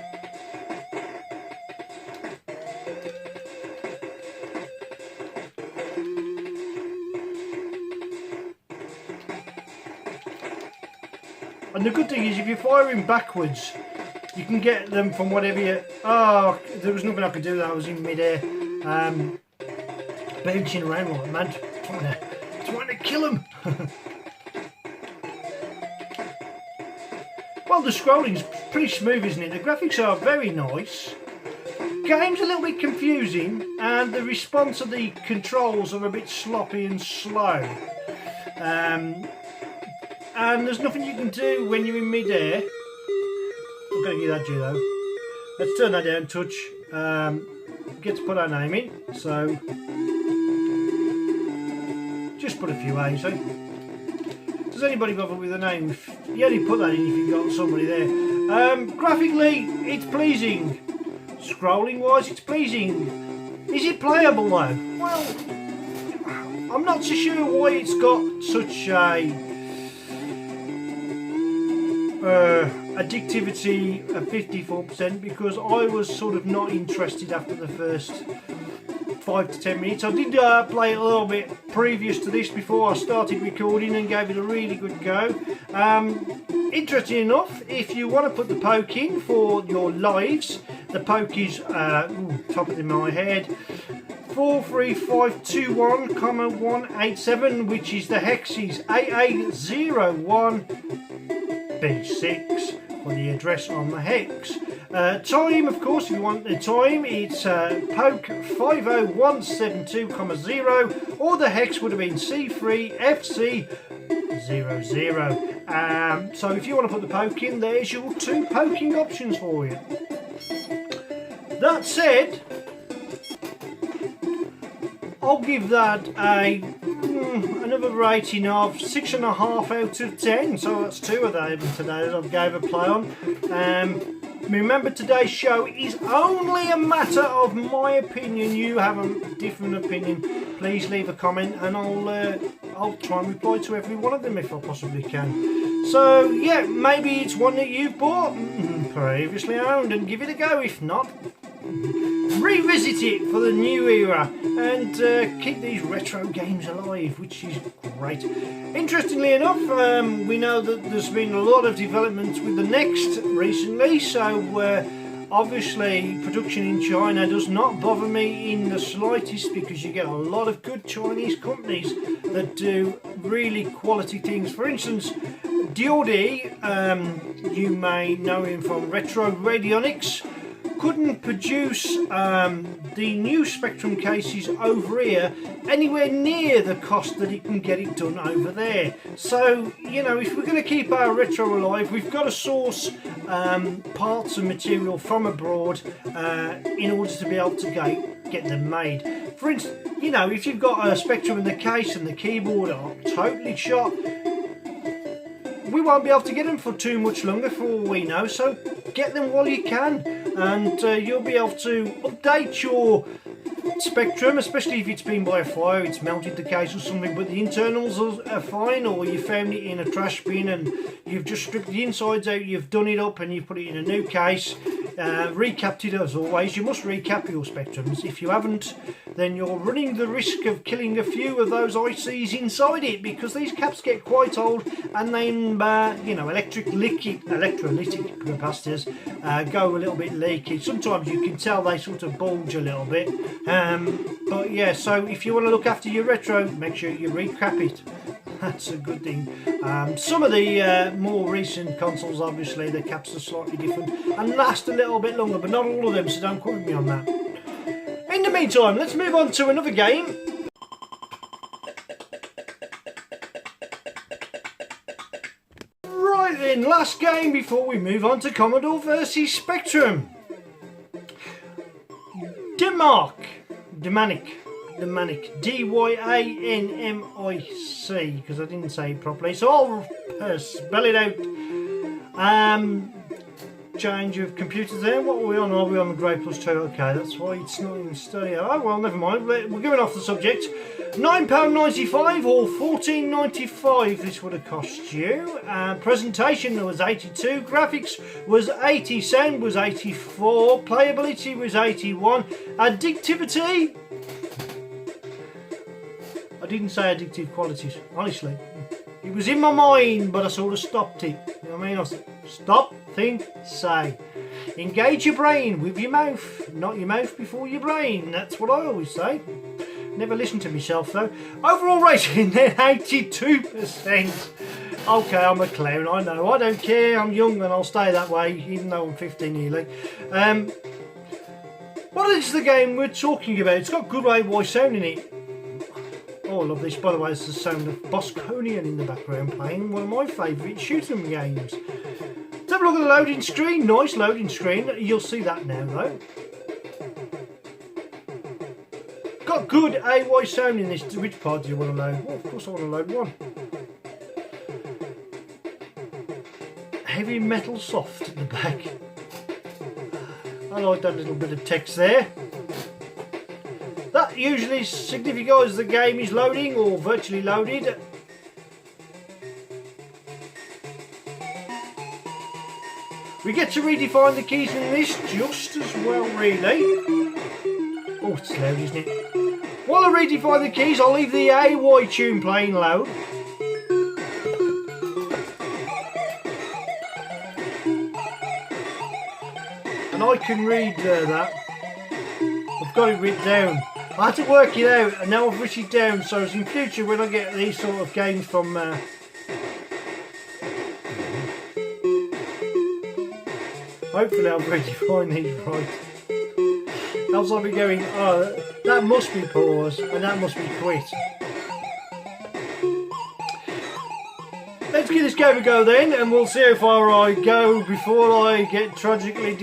And the good thing is, if you're firing backwards, you can get them from whatever you... Oh, there was nothing I could do. I was in midair, bouncing around like mad, trying to kill them. Well, the scrolling's pretty smooth, isn't it? The graphics are very nice. Game's a little bit confusing, and the response of the controls are a bit sloppy and slow. And there's nothing you can do when you're in mid-air. I'm going to give that to you though. Let's turn that down, touch. Get to put our name in. So, just put a few A's, eh? Does anybody bother with a name? You only put that in if you've got somebody there. Graphically, it's pleasing. Scrolling wise, it's pleasing. Is it playable though? Well, I'm not so sure why it's got such a addictivity of 54%, because I was sort of not interested after the first 5 to 10 minutes. I did play it a little bit previous to this before I started recording and gave it a really good go. Interesting enough, if you want to put the poke in for your lives, the poke is top of my head 43521,187, which is the hex is AA01B6 for the address on the hex. Time, of course, if you want the time, it's poke 50172,0, or the hex would have been C3FC00. So if you want to put the poke in, there's your 2 poking options for you. That said, I'll give that another rating of 6.5 out of 10. So that's 2 of them today that I've gave a play on. Remember, today's show is only a matter of my opinion. You have a different opinion, please leave a comment and I'll try and reply to every one of them if I possibly can. So yeah, maybe it's one that you've bought previously owned and give it a go. If not, revisit it for the new era and keep these retro games alive, which is great. Interestingly enough, we know that there's been a lot of developments with the Next recently, so obviously production in China does not bother me in the slightest, because you get a lot of good Chinese companies that do really quality things. For instance, Diodi, you may know him from Retro Radionics, couldn't produce the new Spectrum cases over here anywhere near the cost that it can get it done over there. So, you know, if we're going to keep our retro alive, we've got to source parts and material from abroad in order to be able to get them made. For instance, you know, if you've got a Spectrum in the case and the keyboard are totally shot, we won't be able to get them for too much longer for all we know, so get them while you can, and you'll be able to update your Spectrum, especially if it's been by a fire, it's melted the case or something, but the internals are fine, or you found it in a trash bin and you've just stripped the insides out, you've done it up and you put it in a new case, recapped it as always. You must recap your Spectrums. If you haven't, then you're running the risk of killing a few of those ICs inside it, because these caps get quite old and then you know, electrolytic capacitors go a little bit leaky. Sometimes you can tell they sort of bulge a little bit, but yeah, so if you want to look after your retro, make sure you recap it. That's a good thing. Some of the more recent consoles, obviously the caps are slightly different and last a little bit longer, but not all of them, so don't quote me on that. In the meantime, let's move on to another game. Right then, last game before we move on to Commodore versus Spectrum. Dynamic, D-Y-A-N-M-I-C, because I didn't say it properly, so I'll spell it out. Change of computers there. What are we on? Are we on the Grey Plus 2? Okay, that's why it's not in stereo. Oh well, never mind. We're going off the subject. £9.95 or £14.95 this would have cost you. Presentation was 82, graphics was 80, sound was 84, playability was 81, addictivity, I didn't say addictive qualities, honestly. It was in my mind, but I sort of stopped it. You know what I mean? I said, stop, think, say. Engage your brain with your mouth, not your mouth before your brain. That's what I always say. Never listen to myself though. Overall rating then 82%. Okay, I'm a clown, I know. I don't care, I'm young and I'll stay that way, even though I'm 15 nearly. What is the game we're talking about? It's got good AY sound in it. Oh, I love this. By the way, it's the sound of Bosconian in the background playing one of my favourite shooting games. Let's have a look at the loading screen. Nice loading screen. You'll see that now though. Got good AY sound in this. Which part do you want to load? Well, of course I want to load one. Heavy metal soft at the back. I like that little bit of text there. That usually signifies the game is loading or virtually loaded. We get to redefine the keys in this just as well, really. Oh, it's loud, isn't it? While I redefine the keys, I'll leave the AY tune playing loud. And I can read that. I've got it written down. I had to work it out, and now I've written it down, so as in future when I get these sort of games from Hopefully I'll really find these right. Else I'll be going, oh, that must be pause and that must be quit. Let's give this game a go then, and we'll see how far I go before I get tragically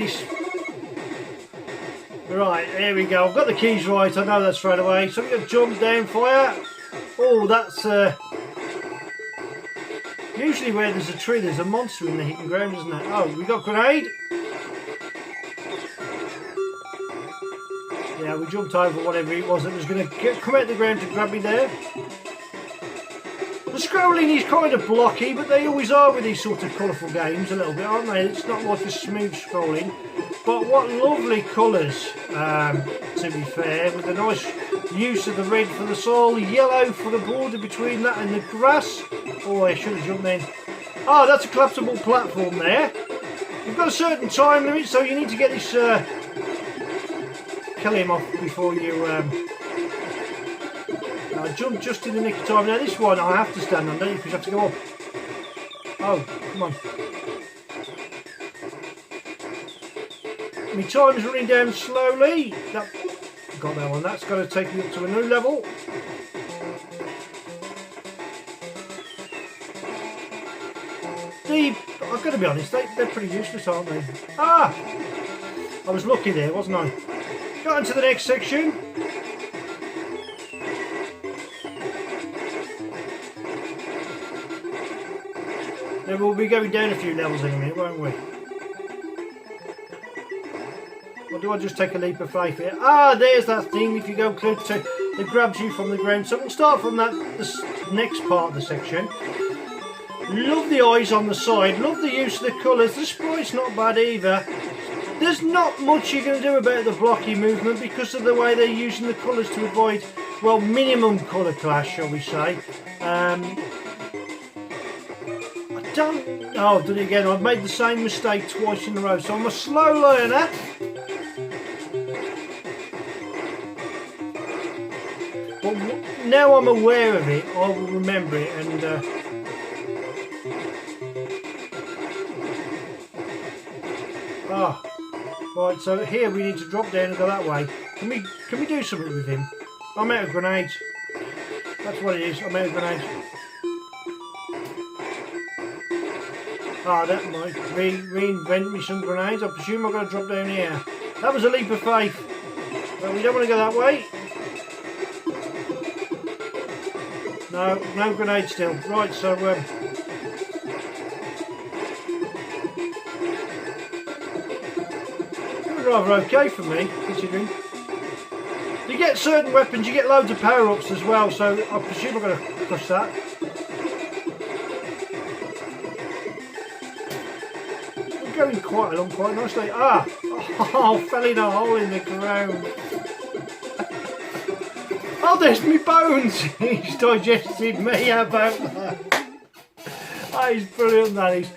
Right, here we go. I've got the keys right, I know that straight away. So I'm going to jump down, fire. Oh, that's... usually where there's a tree, there's a monster in the hidden ground, isn't there? Oh, we got grenade. Yeah, we jumped over whatever it was that was going to come out the ground to grab me there. The scrolling is kind of blocky, but they always are with these sort of colourful games a little bit, aren't they? It's not like a smooth scrolling. But what lovely colours, to be fair, with a nice use of the red for the soil, yellow for the border between that and the grass. Oh, I should have jumped in. Oh, that's a collapsible platform there. You've got a certain time limit, so you need to get this... kill him off before you... I jumped just in the nick of time. Now this one I have to stand on, don't you? Because you have to go up. Oh, come on. My time's running down slowly. Got that one. That's got to take me up to a new level. I've got to be honest, they're pretty useless, aren't they? Ah! I was lucky there, wasn't I? Got into the next section. Then we'll be going down a few levels in a minute, won't we? Or do I just take a leap of faith here? Ah, there's that thing. If you go close to it, grabs you from the ground. So we'll start from this next part of the section. Love the eyes on the side. Love the use of the colours. The sprite's not bad either. There's not much you're going to do about the blocky movement because of the way they're using the colours to avoid, well, minimum colour clash, shall we say. Oh, did it again. I've made the same mistake twice in a row, so I'm a slow learner. But now I'm aware of it, I will remember it, and right, so here we need to drop down and go that way. Can we do something with him? I'm out of grenades. That's what it is, I'm out of grenades. Ah, that might reinvent me some grenades. I presume I've got to drop down here. That was a leap of faith. Well, we don't want to go that way. No grenade still. Right, so rather okay for me, considering. You get certain weapons, you get loads of power-ups as well, so I presume I'm going to crush that. Going quite along quite nicely. Ah! Oh, fell in a hole in the ground. Oh, there's me bones! He's digested me, how about that? That is brilliant, that is.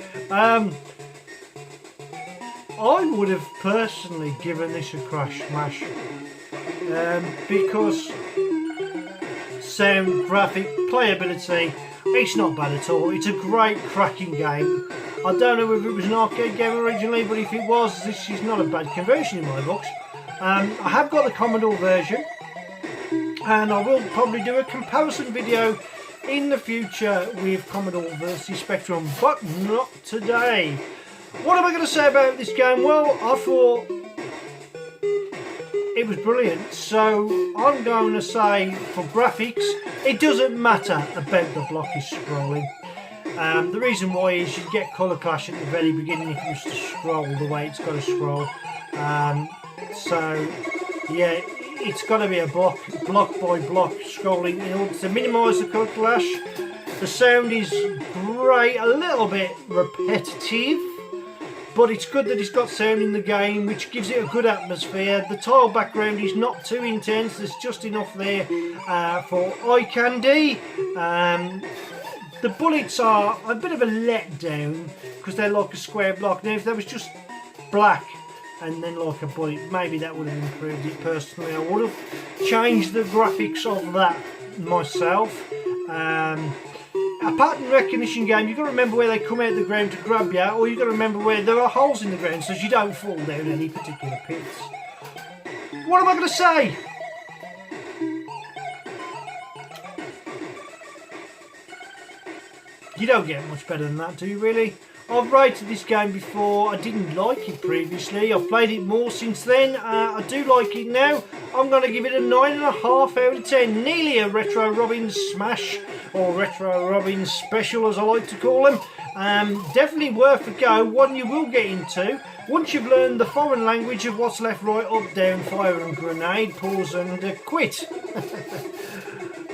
I would have personally given this a crash smash. Because sound, graphic, playability, it's not bad at all. It's a great cracking game. I don't know if it was an arcade game originally, but if it was, this is not a bad conversion in my books. I have got the Commodore version, and I will probably do a comparison video in the future with Commodore versus Spectrum, but not today. What am I going to say about this game? Well, I thought it was brilliant, so I'm going to say for graphics, it doesn't matter about the blocky scrolling. The reason why is you get colour clash at the very beginning if you was to scroll the way it's got to scroll. So yeah, it's got to be a block by block scrolling in order to minimise the colour clash. The sound is great, a little bit repetitive, but it's good that it's got sound in the game, which gives it a good atmosphere. The tile background is not too intense, there's just enough there for eye candy. The bullets are a bit of a letdown because they're like a square block. Now if they was just black and then like a bullet, maybe that would have improved it personally. I would have changed the graphics of that myself. a pattern recognition game, you've got to remember where they come out of the ground to grab you, or you've got to remember where there are holes in the ground so you don't fall down any particular pits. What am I going to say? You don't get much better than that, do you really? I've rated this game before. I didn't like it previously. I've played it more since then. I do like it now. I'm going to give it a 9.5 out of 10. Nearly a Retro Robbins smash, or Retro Robbins special as I like to call them. Definitely worth a go. One you will get into once you've learned the foreign language of what's left, right, up, down, fire and grenade, pause and quit.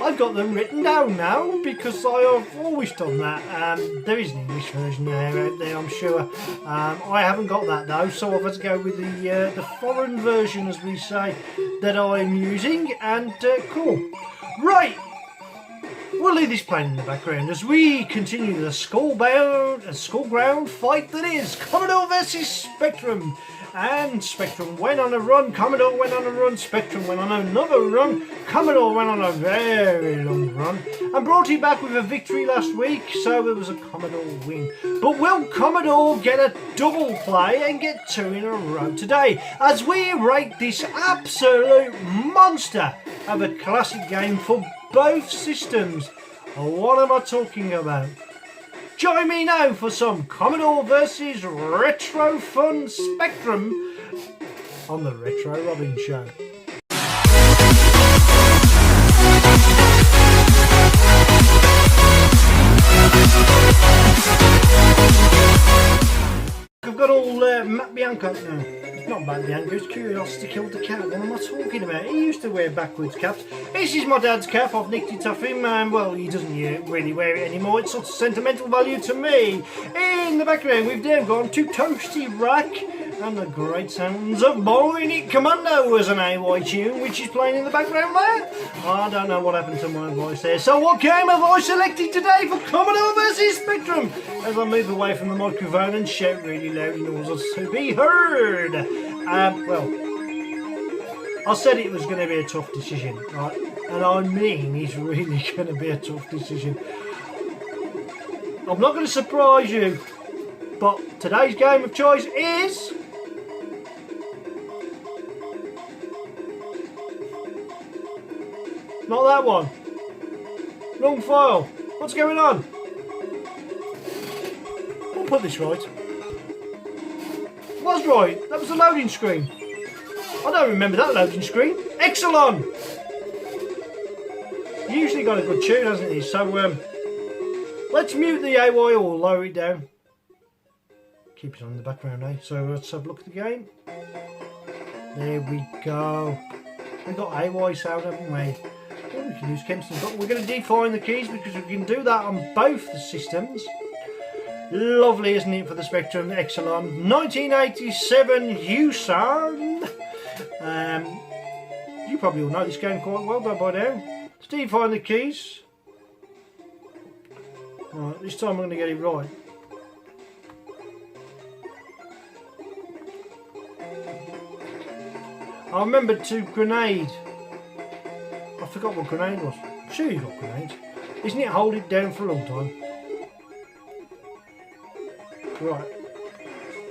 I've got them written down now because I have always done that. There is an English version out there, I'm sure. I haven't got that though, so I've had to go with the foreign version, as we say, that I'm using. And cool. Right, we'll leave this playing in the background as we continue the skull-ground fight that is Commodore versus Spectrum. And Spectrum went on a run, Commodore went on a run, Spectrum went on another run, Commodore went on a very long run and brought it back with a victory last week, so it was a Commodore win. But will Commodore get a double play and get 2 in a row today as we rate this absolute monster of a classic game for both systems? What am I talking about? Join me now for some Commodore versus Retro Fun Spectrum on the Retro Robbins Show. I've got all Matt Bianco now. It's not Matt Bianco, it's Curiosity Killed the Cat. What am I talking about? He used to wear backwards caps. This is my dad's cap. I've nicked it off him. Well, he doesn't really wear it anymore. It's sort of sentimental value to me. In the background, we've now gone to Toasty Rack and the great sounds of Boiling It Commando as an AY tune, which is playing in the background there. I don't know what happened to my voice there. So what game have I selected today for Commodore vs Spectrum? As I move away from the microphone and shout really loud in order to be heard. Well, I said it was going to be a tough decision, right? And I mean it's really going to be a tough decision. I'm not going to surprise you, but today's game of choice is... not that one. Wrong file. What's going on? I'll put this right. Was right. That was the loading screen. I don't remember that loading screen. Exelon! Usually got a good tune, hasn't he? So, let's mute the AY or lower it down. Keep it on in the background, eh? So let's have a look at the game. There we go. We've got AY sound, haven't we? Oh, we can use Kempston, but we're going to define the keys because we can do that on both the systems. Lovely, isn't it, for the Spectrum Exelon 1987 Hussarn. You probably all know this game quite well though by now. Let's define the keys. Right, this time I'm going to get it right. I remembered to grenade. I forgot what grenade was. I'm sure you got grenades. Isn't it hold it down for a long time? Right.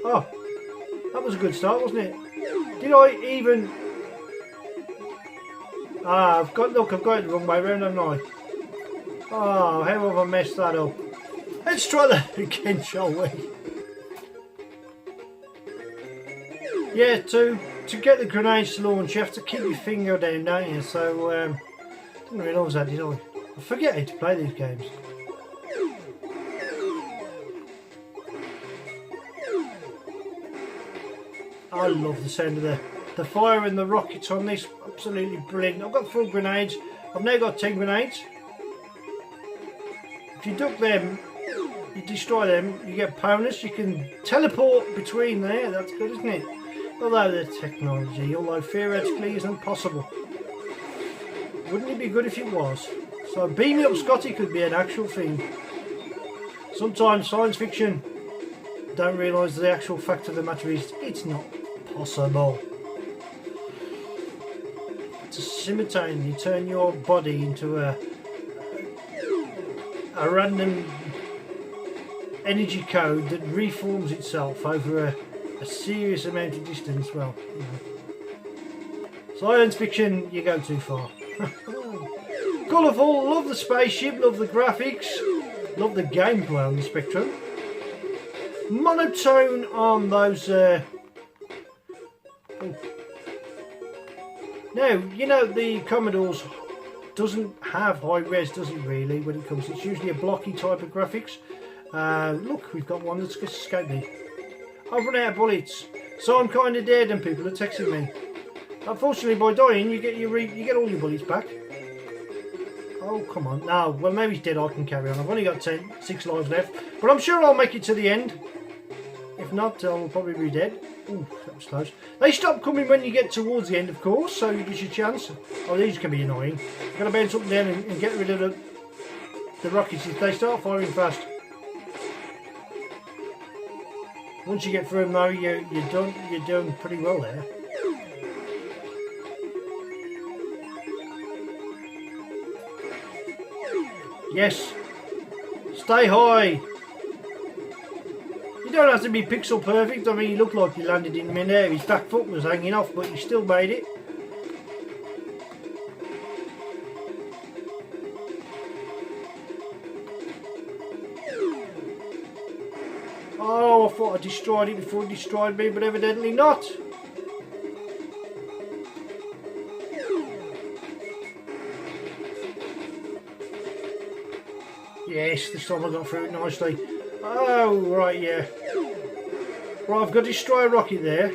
Oh, that was a good start, wasn't it? Did I even... I've got it the wrong way round, haven't I? Oh, how have I messed that up? Let's try that again, shall we? Yeah, to get the grenades to launch, you have to keep your finger down, don't you? So, didn't realise that, did I? I forget how to play these games. I love the sound of the fire and the rockets on this. Absolutely brilliant. I've got 4 grenades. I've now got 10 grenades. If you duck them, you destroy them, you get bonus. You can teleport between there. That's good, isn't it? Although the technology, although theoretically isn't possible. Wouldn't it be good if it was? So Beam Me Up Scotty could be an actual thing. Sometimes science fiction don't realise the actual fact of the matter is it's not possible to simultaneously turn your body into a a random energy code that reforms itself over a serious amount of distance. Well, you know. Science fiction, you go too far. Colourful, love the spaceship, love the graphics, love the gameplay on the Spectrum. Monotone on those. Now, you know, the Commodore's doesn't have high res, does it really, when it comes? It's usually a blocky type of graphics. Look, we've got one that's escaped me. I've run out of bullets, so I'm kind of dead, and people are texting me. Unfortunately, by dying, you get all your bullets back. Oh, come on. No, well, now he's dead, I can carry on. I've only got 6 lives left, but I'm sure I'll make it to the end. If not, I'll probably be dead. Ooh, that was close. They stop coming when you get towards the end, of course, so you get your chance. Oh, these can be annoying. You've got to bounce up and down and get rid of the rockets if they start firing fast. Once you get through them, though, you're doing pretty well there. Yes. Stay high. You don't have to be pixel perfect. I mean, you look like you landed in mid-air. His back foot was hanging off, but you still made it. Oh, I thought I destroyed it before it destroyed me, but evidently not. Yes, this time I got through it nicely. Oh, right, yeah. Right, I've got to destroy a rocket there.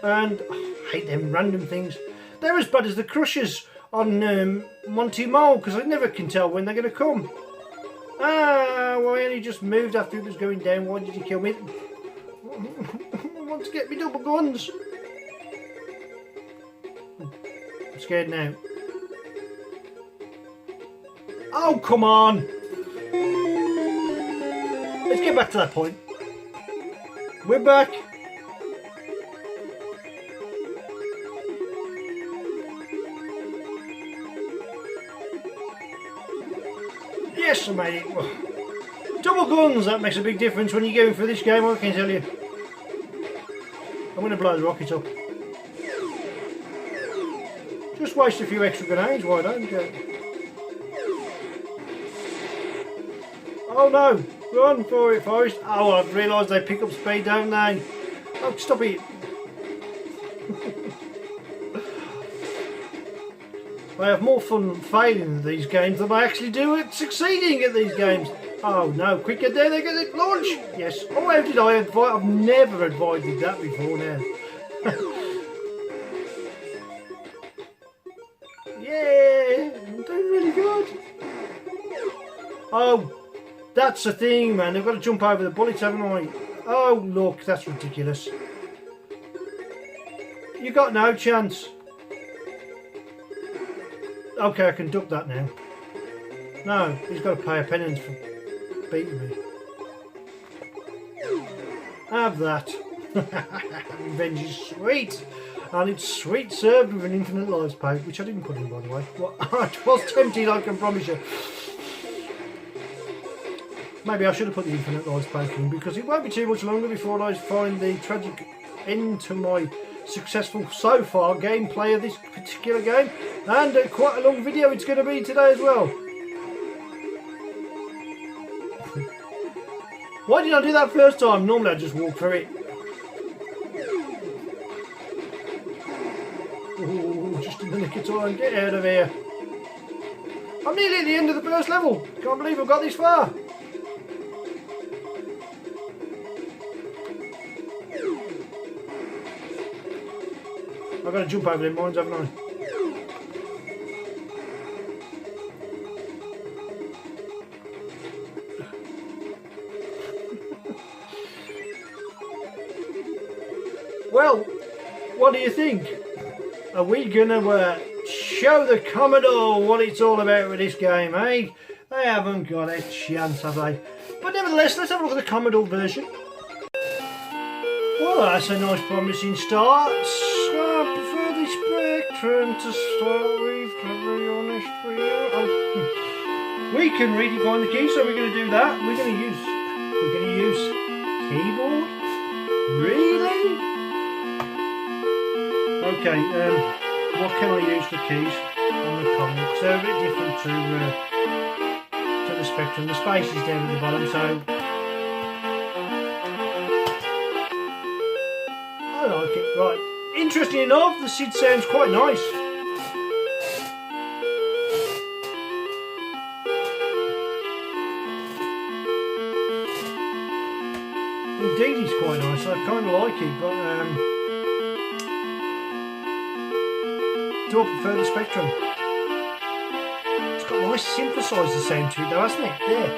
And I hate them random things. They're as bad as the crushers on Monty Mole, because I never can tell when they're going to come. Ah, well, I only just moved after it was going down. Why did you kill me? I want to get me double guns. I'm scared now. Oh, come on. Let's get back to that point. We're back. Yes, I made it. Double guns, that makes a big difference when you're going for this game, I can tell you. I'm going to blow the rocket up. Just waste a few extra grenades, why don't you? Oh no! Run for it, Forrest! Oh, I've realised they pick up speed, don't they? Oh, stop it! I have more fun failing at these games than I actually do at succeeding at these games. Oh no, quick, get there, they get it, launch! Yes. Oh, how did I advise? I've never advised that before now. Yeah, I'm doing really good. Oh, that's the thing, man. I've got to jump over the bullets, haven't I? Oh, look, that's ridiculous. You got no chance. Okay, I can duck that now. No, he's got to pay a penance for beating me. Have that. Revenge is sweet. And it's sweet served with an infinite lives pack, which I didn't put in, by the way. Well, I was tempted, I can promise you. Maybe I should have put the infinite lives pack in, because it won't be too much longer before I find the tragic end to my successful so far gameplay of this particular game, and quite a long video it's going to be today as well. Why did I do that first time? Normally I just walk through it. Ooh, just in the nick of time, get out of here. I'm nearly at the end of the first level. Can't believe I've got this far. I've got to jump over them mines, haven't I? Well, what do you think? Are we gonna show the Commodore what it's all about with this game, eh? They haven't got a chance, have they? But nevertheless, let's have a look at the Commodore version. Well, that's a nice promising start. I prefer the Spectrum to start with, to be honest with you. We can redefine the keys, so we're going to do that. We're going to use keyboard. Really? Okay. What can I use for keys on the Commodore? Because they're a bit different to the Spectrum. The space is down at the bottom, so I like it. Right. Interesting enough, the SID sounds quite nice. Indeed, it's quite nice. I kind of like it, but do I prefer the Spectrum? It's got a nice synthesizer sound to it, though, hasn't it? Yeah.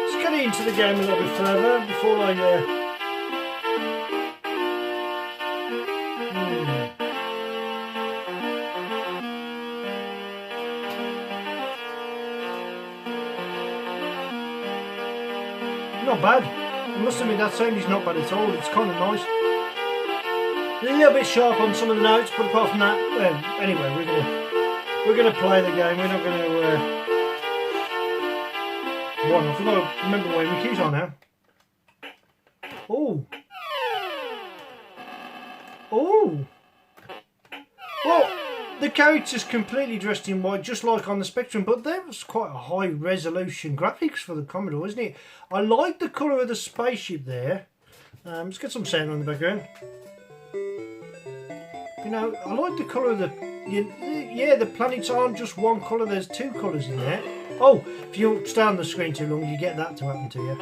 Let's get into the game a little bit further before I. Not bad. I must admit that sound is not bad at all. It's kind of nice. A little bit sharp on some of the notes, but apart from that, anyway, we're gonna play the game. We're not gonna. One, I forgot to remember where my keys are now. Oh. Oh. Well, the character's completely dressed in white, just like on the Spectrum, but there was quite a high resolution graphics for the Commodore, isn't it? I like the colour of the spaceship there. Let's get some sound on the background. You know, I like the colour of the... Yeah, the planets aren't just one colour, there's two colours in there. Oh, if you stay on the screen too long, you get that to happen to you.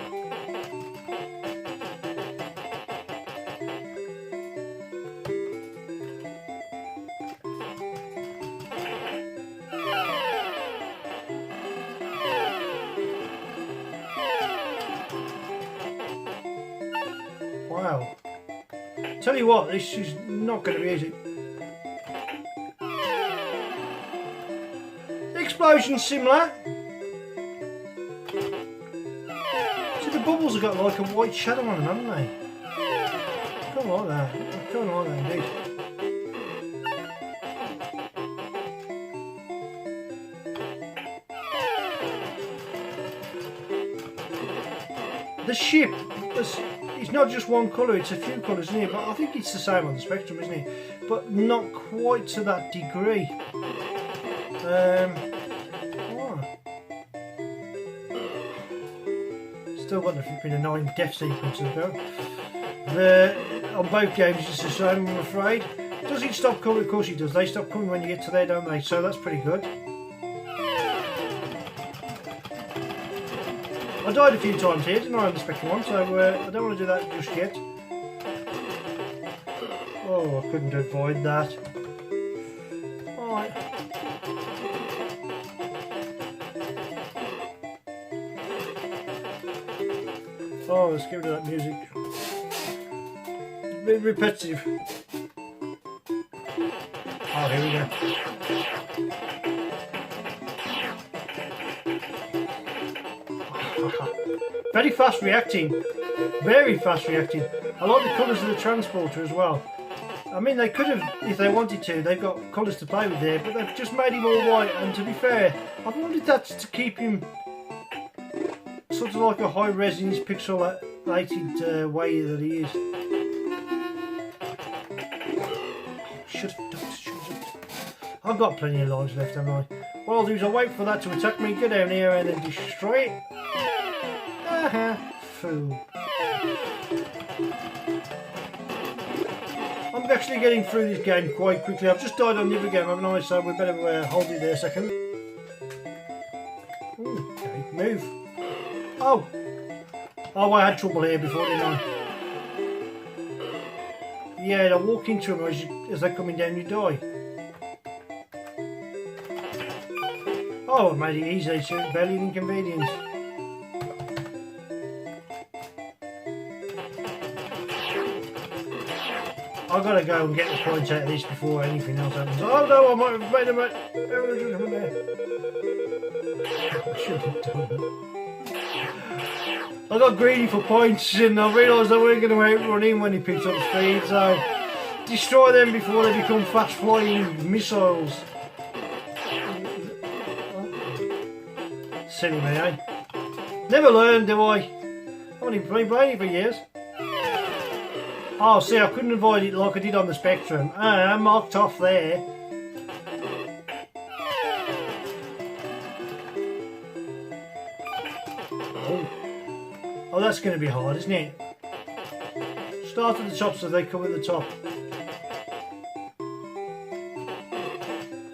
Wow. Tell you what, this is not going to be easy. The explosion's similar. So the bubbles have got like a white shadow on them, haven't they? I kind of like that. I kind of like that indeed. The ship, it's not just one colour, it's a few colours in here, but I think it's the same on the Spectrum, isn't it? But not quite to that degree. Still got the flipping annoying death sequences though. On both games it's the same, I'm afraid. Does it stop coming? Of course it does. They stop coming when you get to there, don't they? So that's pretty good. I died a few times here, didn't I, on the Spectrum one, so I don't want to do that just yet. Oh, I couldn't avoid that. Alright. Oh, let's get rid of that music. It's a bit repetitive. Oh, here we go. Very fast reacting, very fast reacting. I like the colours of the transporter as well. I mean, they could have, if they wanted to, they've got colours to play with there, but they've just made him all white, and to be fair, I wanted that to keep him sort of like a high-res in his pixelated way that he is. Should have done. I've got plenty of lives left, haven't I? What I'll do is I'll wait for that to attack me, get down here and then destroy it. Fool. I'm actually getting through this game quite quickly. I've just died on the other game, haven't I? So we better hold it there a second. Ooh, okay, move. Oh! Oh, I had trouble here before, didn't I? Yeah, I walk into them as they're coming down, you die. Oh, I made it easy, so it's barely an inconvenience. I've got to go and get the points out of this before anything else happens. Oh no, I might have made a mistake. I should have done that. I got greedy for points and I realised I weren't going to outrun him when he picked up speed, so Destroy them before they become fast-flying missiles. Silly me, eh? Never learn, do I? I've only been playing it for years. Oh, see, I couldn't avoid it like I did on the Spectrum. I'm marked off there. Oh, that's going to be hard, isn't it? Start at the top so they come at the top.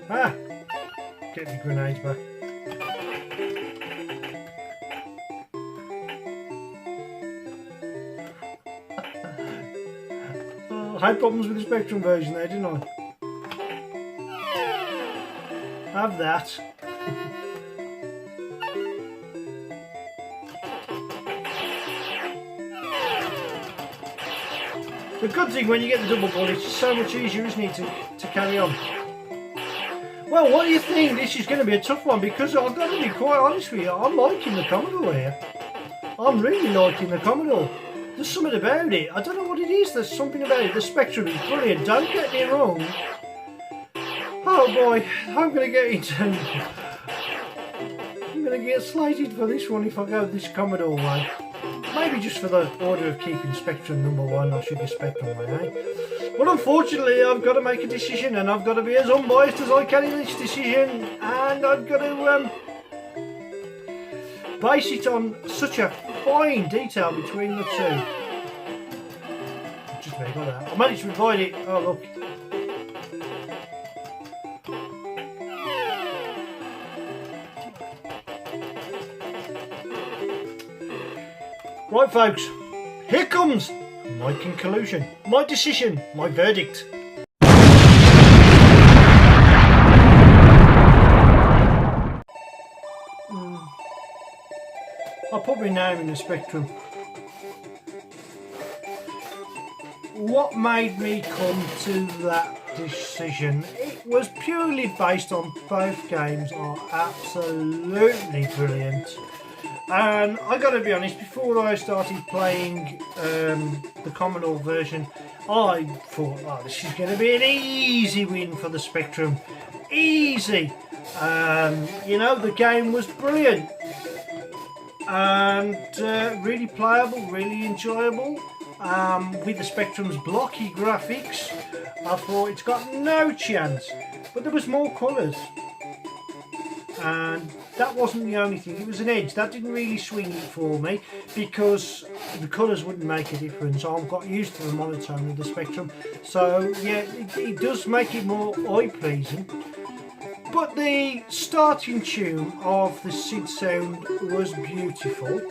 Ah! Get the grenades back. I had problems with the Spectrum version there, didn't I? Have that. The good thing when you get the double bullets, it's so much easier, isn't it, to carry on. Well, what do you think? This is going to be a tough one because I've got to be quite honest with you, I'm liking the Commodore here. I'm really liking the Commodore. There's something about it. I don't know what it is. There's something about it. The Spectrum is brilliant. Don't get me wrong. Oh boy, I'm going to get into... I'm going to get slated for this one if I go this Commodore way. Maybe just for the order of keeping Spectrum #1, I should be Spectrum way, eh? But unfortunately, I've got to make a decision, and I've got to be as unbiased as I can in this decision, and I've got to base it on such a fine detail between the two. Just made that. I managed to avoid it. Oh look. Right folks, here comes my conclusion, my decision, my verdict. I put my name in the Spectrum. What made me come to that decision? It was purely based on both games are absolutely brilliant. And I got to be honest, before I started playing the Commodore version, I thought, oh, this is going to be an easy win for the Spectrum. Easy. You know, the game was brilliant. And really playable, really enjoyable. With the Spectrum's blocky graphics, I thought it's got no chance. But there was more colours. And that wasn't the only thing, it was an edge. That didn't really swing it for me because the colours wouldn't make a difference. I've got used to the monotone of the Spectrum. So yeah, it does make it more eye-pleasing. But the starting tune of the SID sound was beautiful.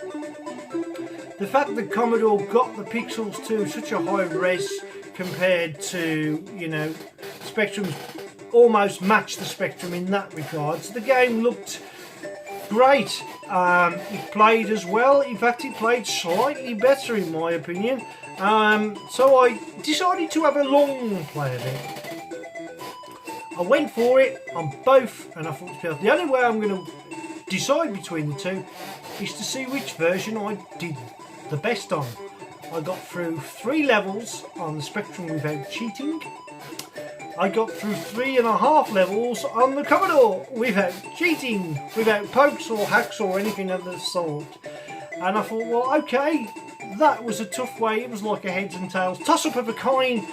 The fact that Commodore got the pixels to such a high res compared to, you know, Spectrum's almost matched the Spectrum in that regard. So the game looked great. It played as well. In fact, it played slightly better in my opinion. So I decided to have a long play of it. I went for it on both, and I thought the only way I'm going to decide between the two is to see which version I did the best on. I got through 3 levels on the Spectrum without cheating. I got through 3.5 levels on the Commodore without cheating, without pokes or hacks or anything of the sort. And I thought, well, okay, that was a tough way. It was like a heads and tails toss-up of a coin,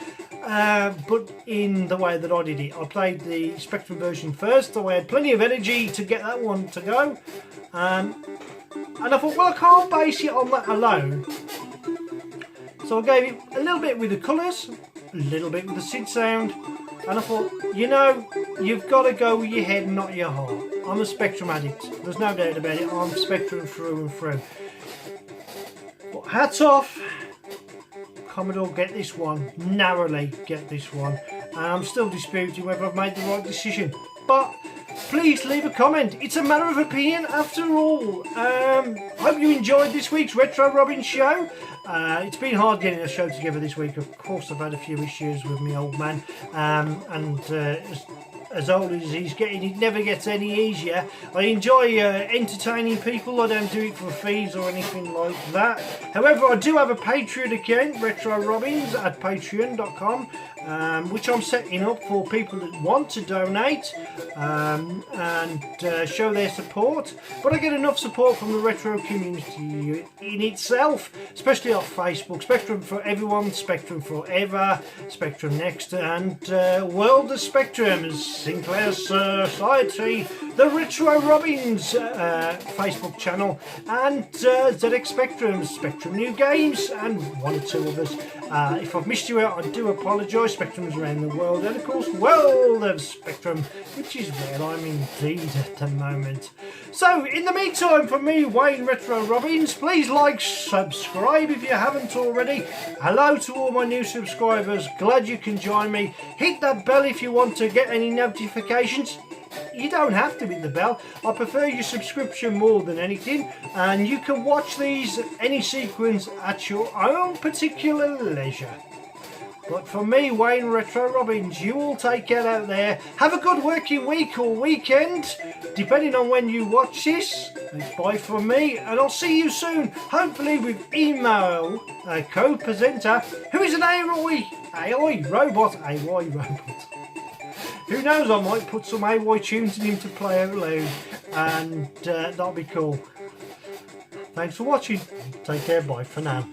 but in the way that I did it. I played the Spectrum version first, so I had plenty of energy to get that one to go. And I thought, well, I can't base it on that alone. So I gave it a little bit with the colours, a little bit with the SID sound, and I thought, you know, you've got to go with your head, not your heart. I'm a Spectrum addict, there's no doubt about it. I'm Spectrum through and through. But hats off, Commodore get this one, narrowly get this one. And I'm still disputing whether I've made the right decision. But please leave a comment. It's a matter of opinion after all. Hope you enjoyed this week's Retro Robbins show. It's been hard getting a show together this week. Of course, I've had a few issues with my old man, and as old as he's getting, it never gets any easier. I enjoy entertaining people. I don't do it for fees or anything like that. However, I do have a Patreon account, Retro Robbins at patreon.com, which I'm setting up for people that want to donate and show their support. But I get enough support from the retro community in itself, especially off Facebook. Spectrum for Everyone, Spectrum Forever, Spectrum Next, and World of Spectrum, Sinclair Society, the Retro Robbins Facebook channel, and ZX Spectrum, Spectrum New Games, and one or two others. If I've missed you out, I do apologise. Spectrum's around the world, and of course World of Spectrum, which is where I'm indeed at the moment. So in the meantime, for me, Wayne Retro Robbins, please like, subscribe if you haven't already. Hello to all my new subscribers, glad you can join me. Hit that bell if you want to get any notifications. You don't have to hit the bell. I prefer your subscription more than anything, and you can watch these, any sequence, at your own particular leisure. But for me, Wayne Retro Robbins, you all take care out there. Have a good working week or weekend, depending on when you watch this. It's bye from me, and I'll see you soon, hopefully with email co-presenter, who is an AI robot. Who knows, I might put some AY tunes in him to play out loud, and that'll be cool. Thanks for watching. Take care, bye for now.